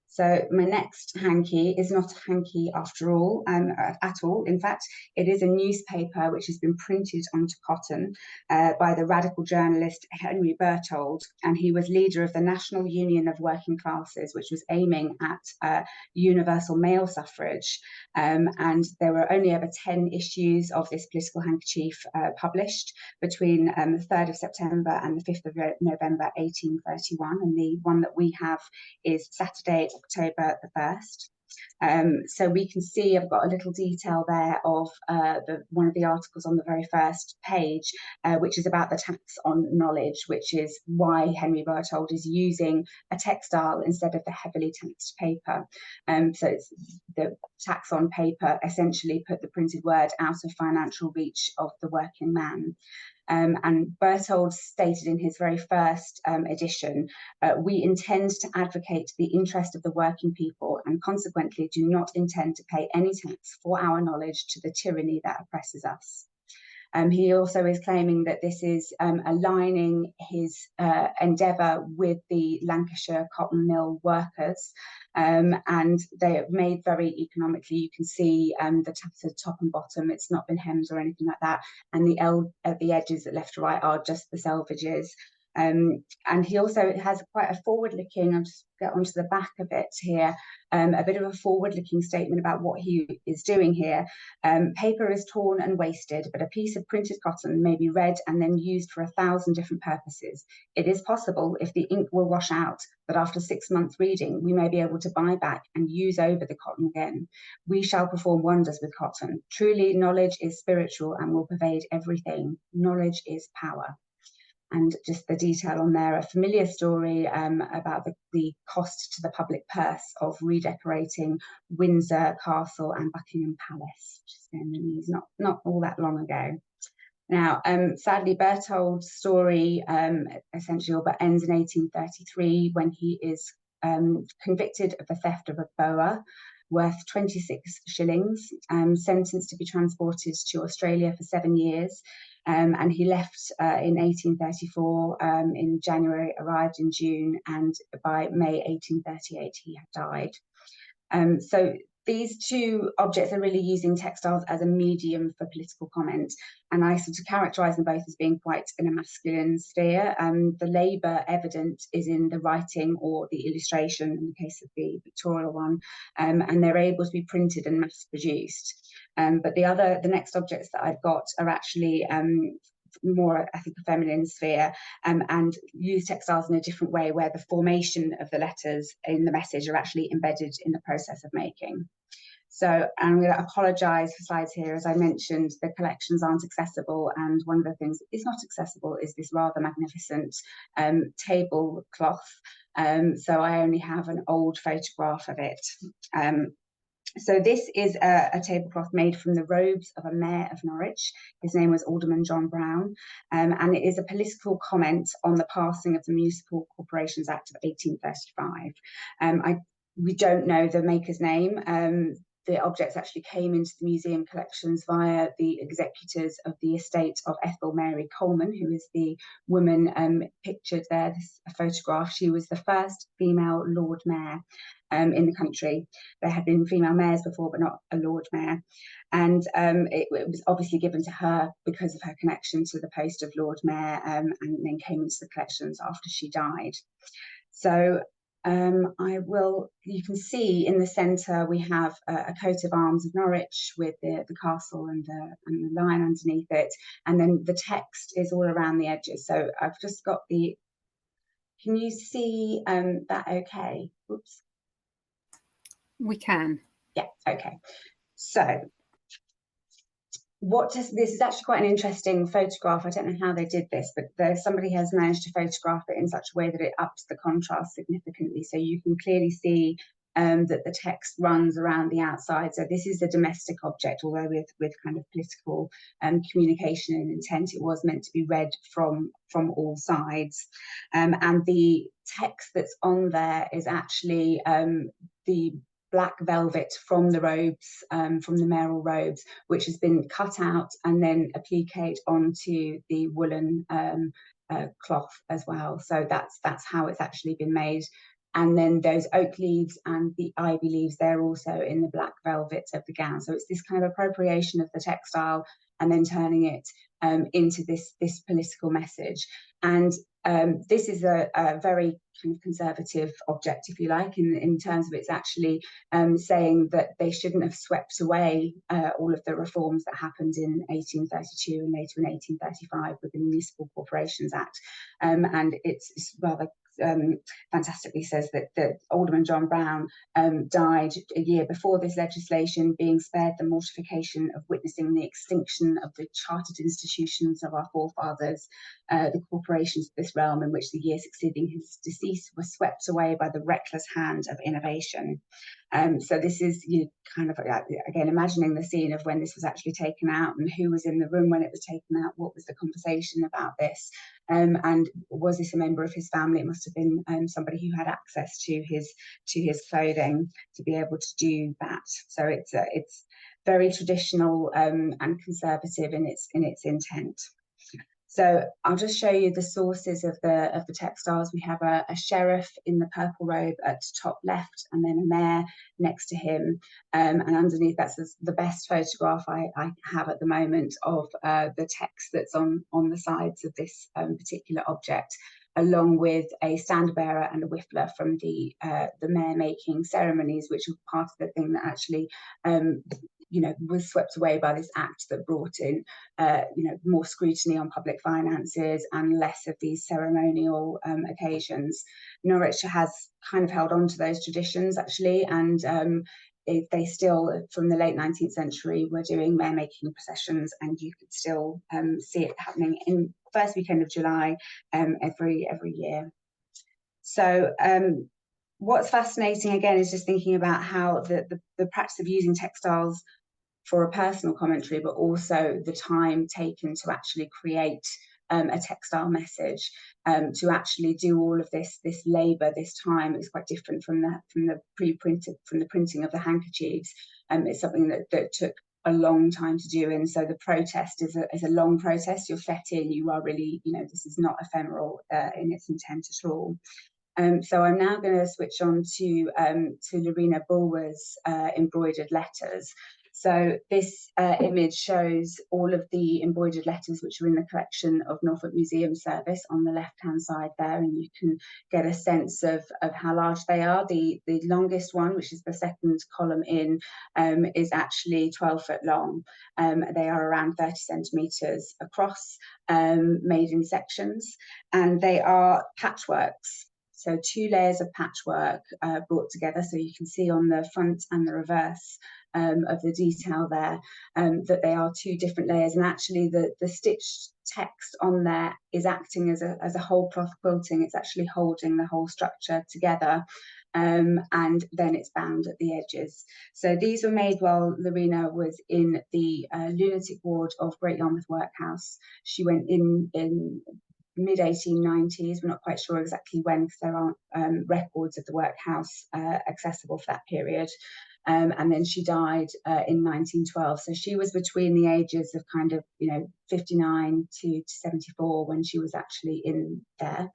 Speaker 6: So my next hanky is not a hanky after all, at all. In fact, it is a newspaper which has been printed onto cotton by the radical journalist Henry Berthold, and he was leader of the National Union of Working Classes, which was aiming at universal male suffrage. And there were only ever 10 issues of this political handkerchief published between the 3rd of September and the 5th of November 1831, and the one that we have is Saturday, October the 1st. So we can see I've got a little detail there of one of the articles on the very first page, which is about the tax on knowledge, which is why Henry Berthold is using a textile instead of the heavily taxed paper. So it's the tax on paper essentially put the printed word out of financial reach of the working man. And Berthold stated in his very first edition, we intend to advocate the interest of the working people and consequently do not intend to pay any tax for our knowledge to the tyranny that oppresses us. He also is claiming that this is aligning his endeavour with the Lancashire cotton mill workers, and they are made very economically. You can see the tattered top and bottom, it's not been hemmed or anything like that, and the edges at left to right are just the selvages. And he also has quite a forward-looking, I'll just get onto the back of it here, a bit of a forward-looking statement about what he is doing here. Paper is torn and wasted, but a piece of printed cotton may be read and then used for 1,000 different purposes. It is possible, if the ink will wash out, that after 6 months reading, we may be able to buy back and use over the cotton again. We shall perform wonders with cotton. Truly, knowledge is spiritual and will pervade everything. Knowledge is power. And just the detail on there, a familiar story about the cost to the public purse of redecorating Windsor Castle and Buckingham Palace, which is in the news not all that long ago. Now, sadly, Berthold's story essentially ends in 1833 when he is convicted of the theft of a boa worth 26 shillings, sentenced to be transported to Australia for 7 years. And he left in 1834 in January, arrived in June, and by May 1838 he had died. So these two objects are really using textiles as a medium for political comment, and I sort of characterise them both as being quite in a masculine sphere. The labour evident is in the writing or the illustration in the case of the pictorial one, and they're able to be printed and mass produced. But the next objects that I've got are actually more, I think, a feminine sphere, and use textiles in a different way, where the formation of the letters in the message are actually embedded in the process of making. So I'm going to apologise for slides here. As I mentioned, the collections aren't accessible, and one of the things that is not accessible is this rather magnificent tablecloth. So I only have an old photograph of it. So this is a tablecloth made from the robes of a mayor of Norwich. His name was Alderman John Brown, and it is a political comment on the passing of the Municipal Corporations Act of 1835. We don't know the maker's name. The objects actually came into the museum collections via the executors of the estate of Ethel Mary Coleman, who is the woman pictured there, this photograph. She was the first female Lord Mayor in the country. There had been female mayors before, but not a Lord Mayor. And it was obviously given to her because of her connection to the post of Lord Mayor, and then came into the collections after she died. So you can see in the centre we have a coat of arms of Norwich with the castle and the lion underneath it, and then the text is all around the edges. So I've just got the, can you see that okay? Oops.
Speaker 1: We can.
Speaker 6: Yeah, okay. So this is actually quite an interesting photograph. I don't know how they did this, but somebody has managed to photograph it in such a way that it ups the contrast significantly. So you can clearly see that the text runs around the outside. So this is a domestic object, although with kind of political communication and intent, it was meant to be read from all sides. And the text that's on there is actually the black velvet from the robes, from the mayoral robes, which has been cut out and then appliqued onto the woolen cloth as well. So that's how it's actually been made. And then those oak leaves and the ivy leaves, they're also in the black velvet of the gown. So it's this kind of appropriation of the textile and then turning it into this political message. And this is a very kind of conservative object, if you like, in terms of it's actually saying that they shouldn't have swept away all of the reforms that happened in 1832 and later in 1835 with the Municipal Corporations Act. And it's rather fantastically says that Alderman John Brown died a year before this legislation, being spared the mortification of witnessing the extinction of the chartered institutions of our forefathers, the corporations of this realm, in which the year succeeding his decease was swept away by the reckless hand of innovation. So this is, you kind of, again, imagining the scene of when this was actually taken out and who was in the room when it was taken out, what was the conversation about this, and was this a member of his family? It must have been somebody who had access to his clothing to be able to do that. So it's very traditional and conservative in its intent. So I'll just show you the sources of the textiles. We have a sheriff in the purple robe at top left, and then a mayor next to him. And underneath, that's the best photograph I have at the moment of the text that's on the sides of this particular object, along with a standard bearer and a whiffler from the mayor-making ceremonies, which were part of the thing that actually was swept away by this act that brought in, more scrutiny on public finances and less of these ceremonial occasions. Norwich has kind of held on to those traditions actually, and they still, from the late 19th century, were doing mayor-making processions, and you could still see it happening in first weekend of July every year. So what's fascinating again is just thinking about how the practice of using textiles for a personal commentary, but also the time taken to actually create a textile message, to actually do all of this labour, this time is quite different from the printing of the handkerchiefs. It's something that took a long time to do, and so the protest is a long process. You're set in, you are really, this is not ephemeral in its intent at all. So I'm now going to switch on to Lorena Bulwer's embroidered letters. So this image shows all of the embroidered letters which are in the collection of Norfolk Museum Service on the left-hand side there, and you can get a sense of how large they are. The longest one, which is the second column in, is actually 12 foot long. They are around 30 centimetres across, made in sections, and they are patchworks. So 2 layers of patchwork brought together, so you can see on the front and the reverse of the detail there, that they are two different layers, and actually the stitched text on there is acting as a whole cloth quilting. It's actually holding the whole structure together, and then it's bound at the edges. So these were made while Lorena was in the lunatic ward of Great Yarmouth Workhouse. She went in mid-1890s. We're not quite sure exactly when, because there aren't records of the workhouse accessible for that period. And then she died in 1912. So she was between the ages of kind of, 59 to 74 when she was actually in there.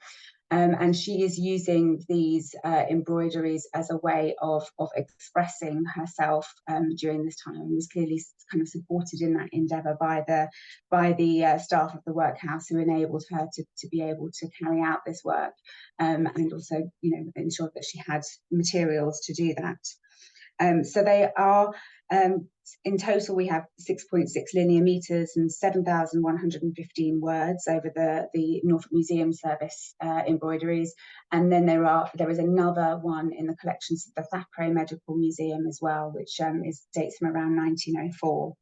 Speaker 6: And she is using these embroideries as a way of expressing herself during this time, and was clearly kind of supported in that endeavour by the staff of the workhouse, who enabled her to be able to carry out this work, and also ensured that she had materials to do that. So they are, in total, we have 6.6 linear meters and 7,115 words over the Norfolk Museum Service embroideries. And then there is another one in the collections of the Thackeray Medical Museum as well, which dates from around 1904.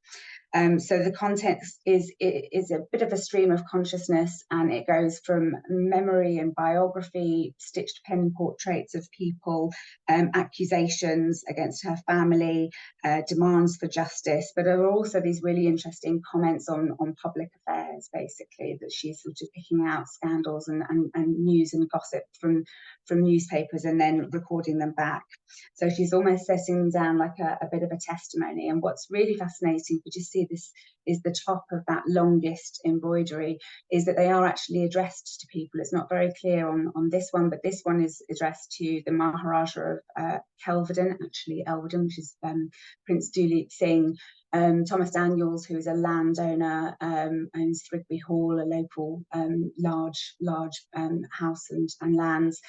Speaker 6: So the context is a bit of a stream of consciousness, and it goes from memory and biography, stitched pen portraits of people, accusations against her family, demands for justice, but there are also these really interesting comments on public affairs, basically, that she's sort of picking out scandals and news and gossip from newspapers and then recording them back. So she's almost setting down like a bit of a testimony. And what's really fascinating, could you see this is the top of that longest embroidery, is that they are actually addressed to people. It's not very clear on this one, but this one is addressed to the Maharaja of Kelvedon, actually Elvedon, which is Prince Duleep Singh. Thomas Daniels, who is a landowner, owns Thrigby Hall, a local large house and lands,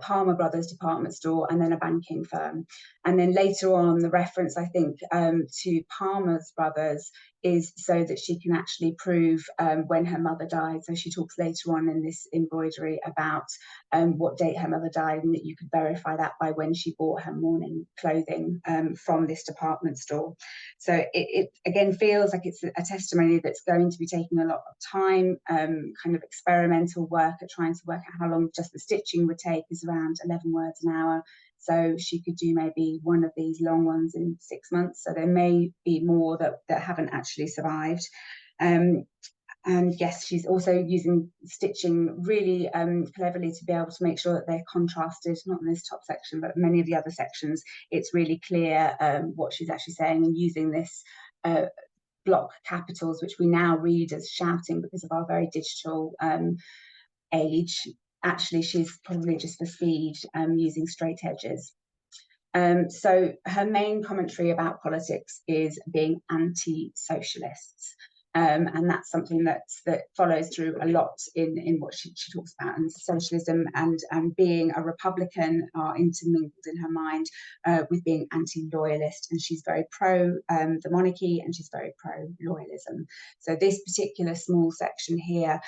Speaker 6: Palmer Brothers department store, and then a banking firm. And then later on, the reference, I think, to Palmer's Brothers is so that she can actually prove when her mother died. So she talks later on in this embroidery about what date her mother died, and that you could verify that by when she bought her mourning clothing from this department store. So it again feels like it's a testimony that's going to be taking a lot of time, kind of experimental work at trying to work out how long just the stitching would take, is around 11 words an hour. So she could do maybe one of these long ones in 6 months. So there may be more that haven't actually survived. And yes, she's also using stitching really cleverly to be able to make sure that they're contrasted, not in this top section, but many of the other sections. It's really clear what she's actually saying, and using this block capitals, which we now read as shouting because of our very digital age. Actually, she's probably just for speed, using straight edges. So her main commentary about politics is being anti-socialists. And that's something that follows through a lot in what she talks about, and socialism and being a Republican are intermingled in her mind with being anti-loyalist, and she's very pro the monarchy, and she's very pro loyalism. So this particular small section here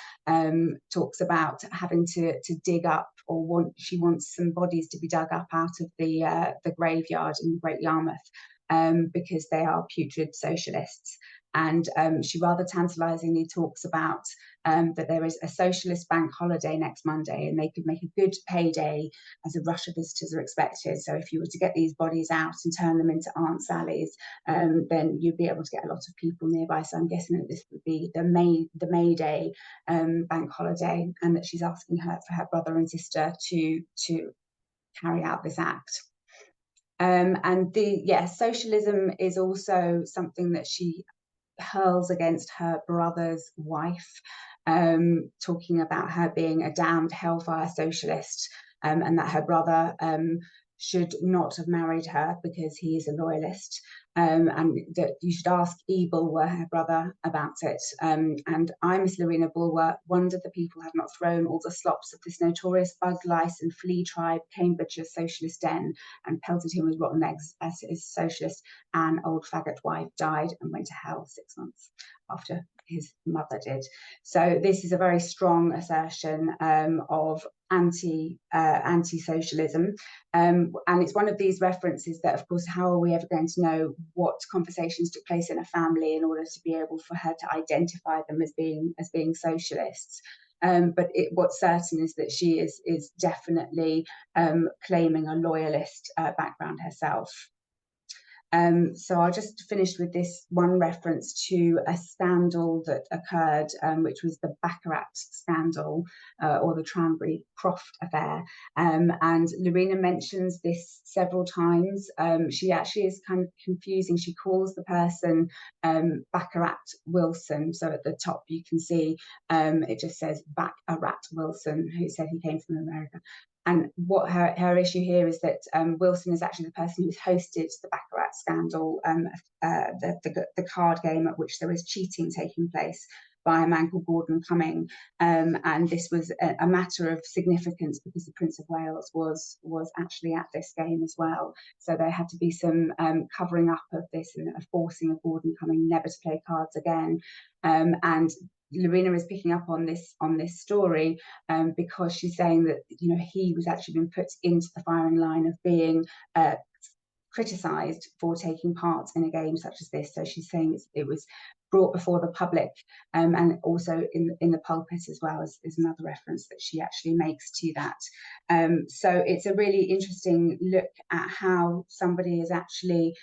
Speaker 6: talks about having to dig up, or she wants some bodies to be dug up out of the graveyard in Great Yarmouth because they are putrid socialists. And she rather tantalisingly talks about that there is a socialist bank holiday next Monday, and they could make a good payday as a rush of visitors are expected. So if you were to get these bodies out and turn them into Aunt Sally's, then you'd be able to get a lot of people nearby. So I'm guessing that this would be the May Day bank holiday, and that she's asking for her brother and sister to carry out this act. And socialism is also something that she hurls against her brother's wife, talking about her being a damned hellfire socialist, and that her brother should not have married her because he is a loyalist, and that you should ask Ebel, her brother, about it. And I, Miss Lorena Bulwer, wonder the people have not thrown all the slops of this notorious bug, lice and flea tribe, Cambridgeshire socialist den, and pelted him with rotten eggs as his socialist and old faggot wife died and went to hell 6 months after his mother did. So this is a very strong assertion of anti-socialism, and it's one of these references that, of course, how are we ever going to know what conversations took place in a family in order to be able for her to identify them as being socialists? But what's certain is that she is definitely claiming a loyalist background herself. So I'll just finish with this one reference to a scandal that occurred, which was the Baccarat scandal, or the Tranbury Croft affair. And Lorena mentions this several times. She actually is kind of confusing. She calls the person Baccarat Wilson. So at the top you can see it just says Baccarat Wilson, who said he came from America. And what her issue here is that Wilson is actually the person who's hosted the Baccarat scandal, the card game at which there was cheating taking place by a man called Gordon Cumming. And this was a matter of significance because the Prince of Wales was actually at this game as well. So there had to be some covering up of this and a forcing of Gordon Cumming never to play cards again. And Lorena is picking up on this story because she's saying that, you know, he was actually been put into the firing line of being criticised for taking part in a game such as this. So she's saying it was brought before the public, and also in the pulpit as well, is another reference that she actually makes to that. So it's a really interesting look at how somebody is actually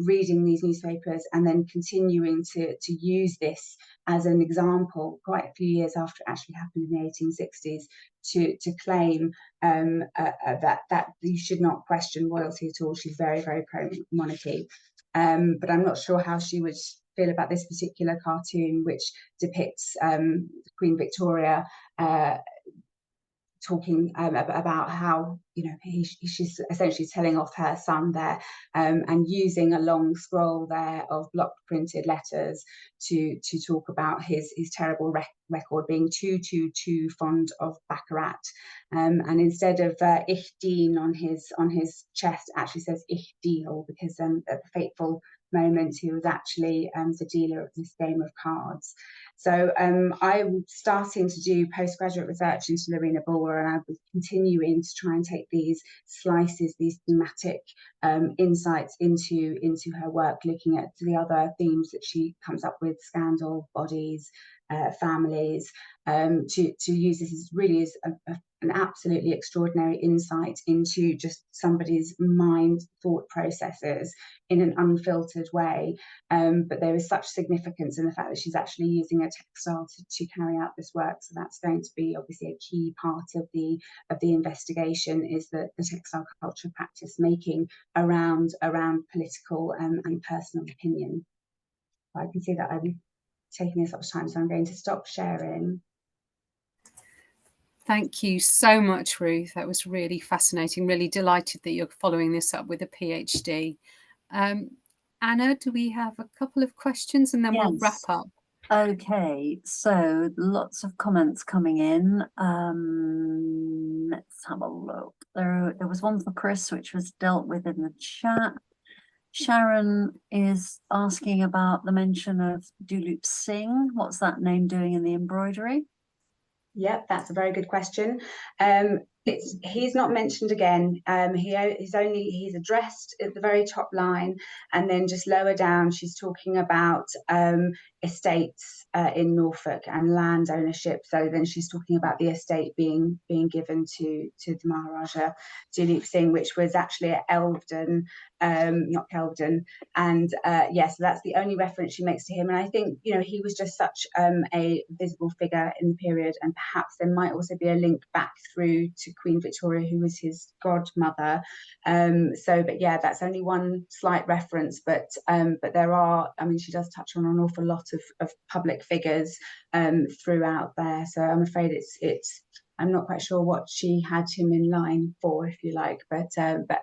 Speaker 6: reading these newspapers and then continuing to use this as an example quite a few years after it actually happened in the 1860s to claim that you should not question royalty at all. She's very, very pro-monarchy. But I'm not sure how she would feel about this particular cartoon, which depicts Queen Victoria talking about how, you know, she's essentially telling off her son there, and using a long scroll there of block printed letters to talk about his terrible record, being too fond of Baccarat, and instead of Ich dien on his chest, actually says Ich deal, because at the fateful moment he was actually the dealer of this game of cards. So I'm starting to do postgraduate research into Lorena Bowyer, and I was continuing to try and take these slices, these thematic insights into her work, looking at the other themes that she comes up with: scandal, bodies, families, to use this as really as an absolutely extraordinary insight into just somebody's mind, thought processes in an unfiltered way. But there is such significance in the fact that she's actually using a textile to carry out this work. So that's going to be obviously a key part of the investigation, is the textile culture practice making around political and personal opinion. I can see that I'm taking this up time, so I'm going to stop sharing.
Speaker 1: Thank you so much, Ruth. That was really fascinating. Really delighted that you're following this up with a PhD. Anna, do we have a couple of questions and then we'll wrap up?
Speaker 3: Okay, so lots of comments coming in. Let's have a look. There was one for Chris, which was dealt with in the chat. Sharon is asking about the mention of Duleep Singh. What's that name doing in the embroidery?
Speaker 6: Yep, that's a very good question. He's not mentioned again. He's addressed at the very top line, and then just lower down she's talking about estates in Norfolk and land ownership. So then she's talking about the estate being given to the Maharaja Duleep Singh, which was actually at Elvedon, not Kelvedon. And so that's the only reference she makes to him. And I think, you know, he was just such a visible figure in the period, and perhaps there might also be a link back through to Queen Victoria, who was his godmother. But yeah, that's only one slight reference, but there are, I mean, she does touch on an awful lot of public figures throughout there. So I'm afraid it's I'm not quite sure what she had him in line for, if you like, but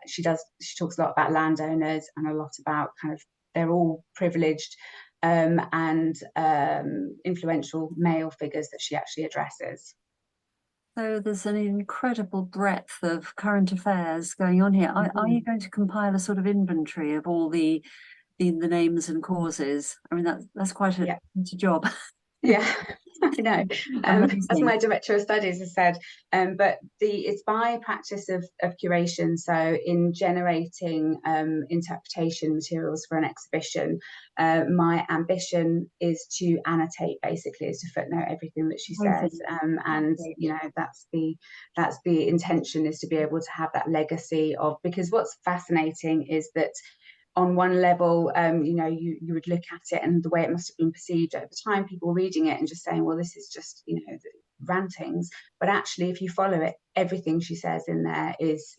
Speaker 6: she talks a lot about landowners and a lot about kind of, they're all privileged and influential male figures that she actually addresses.
Speaker 3: So there's an incredible breadth of current affairs going on here. Are you going to compile a sort of inventory of all the names and causes? I mean, that's quite a job.
Speaker 6: Yeah, I know, as my director of studies has said, but it's by practice of curation. So in generating interpretation materials for an exhibition, my ambition is to annotate, basically, is to footnote everything that she says, and you know, that's the intention, is to be able to have that legacy of, because what's fascinating is that on one level, you know, you would look at it and the way it must have been perceived over time, people reading it and just saying, well, this is just, you know, rantings. But actually, if you follow it, everything she says in there is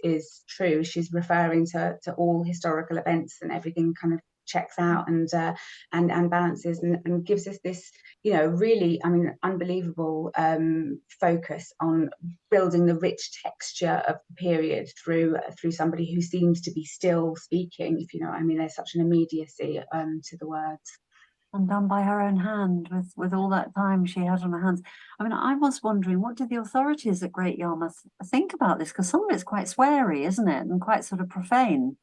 Speaker 6: true. She's referring to all historical events, and everything kind of checks out and balances, and gives us this, you know, really, I mean, unbelievable focus on building the rich texture of the period through somebody who seems to be still speaking, if you know what I mean. There's such an immediacy to the words.
Speaker 3: And done by her own hand, with all that time she had on her hands. I mean, I was wondering, what did the authorities at Great Yarmouth think about this? Because some of it's quite sweary, isn't it? And quite sort of profane.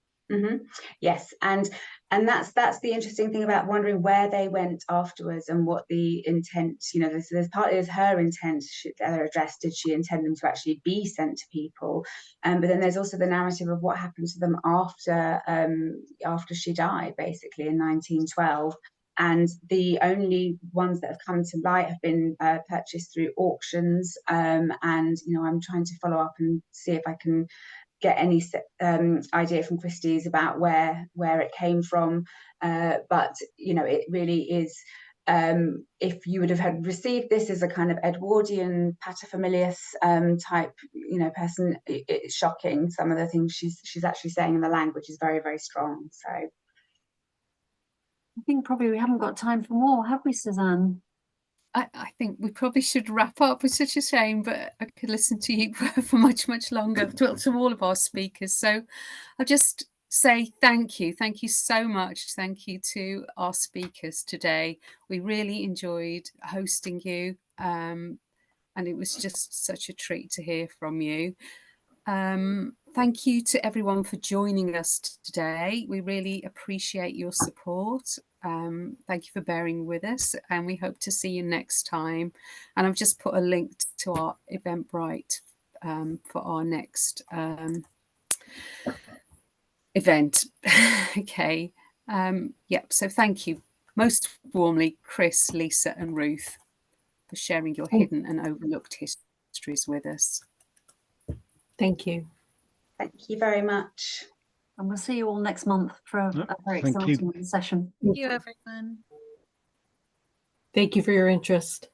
Speaker 6: Yes, and that's the interesting thing about wondering where they went afterwards and what the intent, you know, there's partly is her intent. They're addressed, did she intend them to actually be sent to people, but then there's also the narrative of what happened to them after she died, basically in 1912. And the only ones that have come to light have been purchased through auctions, and you know, I'm trying to follow up and see if I can get any idea from Christie's about where it came from, but you know, it really is, if you would have had received this as a kind of Edwardian paterfamilias type, you know, person, it's shocking. Some of the things she's actually saying in the language is very, very strong. So I
Speaker 3: think probably we haven't got time for more, have we, Suzanne?
Speaker 1: I think we probably should wrap up. It's such a shame, but I could listen to you for much, much longer, to all of our speakers. So I'll just say thank you so much. Thank you to our speakers today. We really enjoyed hosting you, and it was just such a treat to hear from you. Thank you to everyone for joining us today. We really appreciate your support. Thank you for bearing with us, and we hope to see you next time. And I've just put a link to our Eventbrite for our next event. Okay. Yep. So thank you most warmly, Chris, Lisa, and Ruth, for sharing your hidden and overlooked histories with us.
Speaker 4: Thank you.
Speaker 6: Thank you very much.
Speaker 3: And we'll see you all next month for a very exciting session.
Speaker 5: Thank you, everyone.
Speaker 4: Thank you for your interest.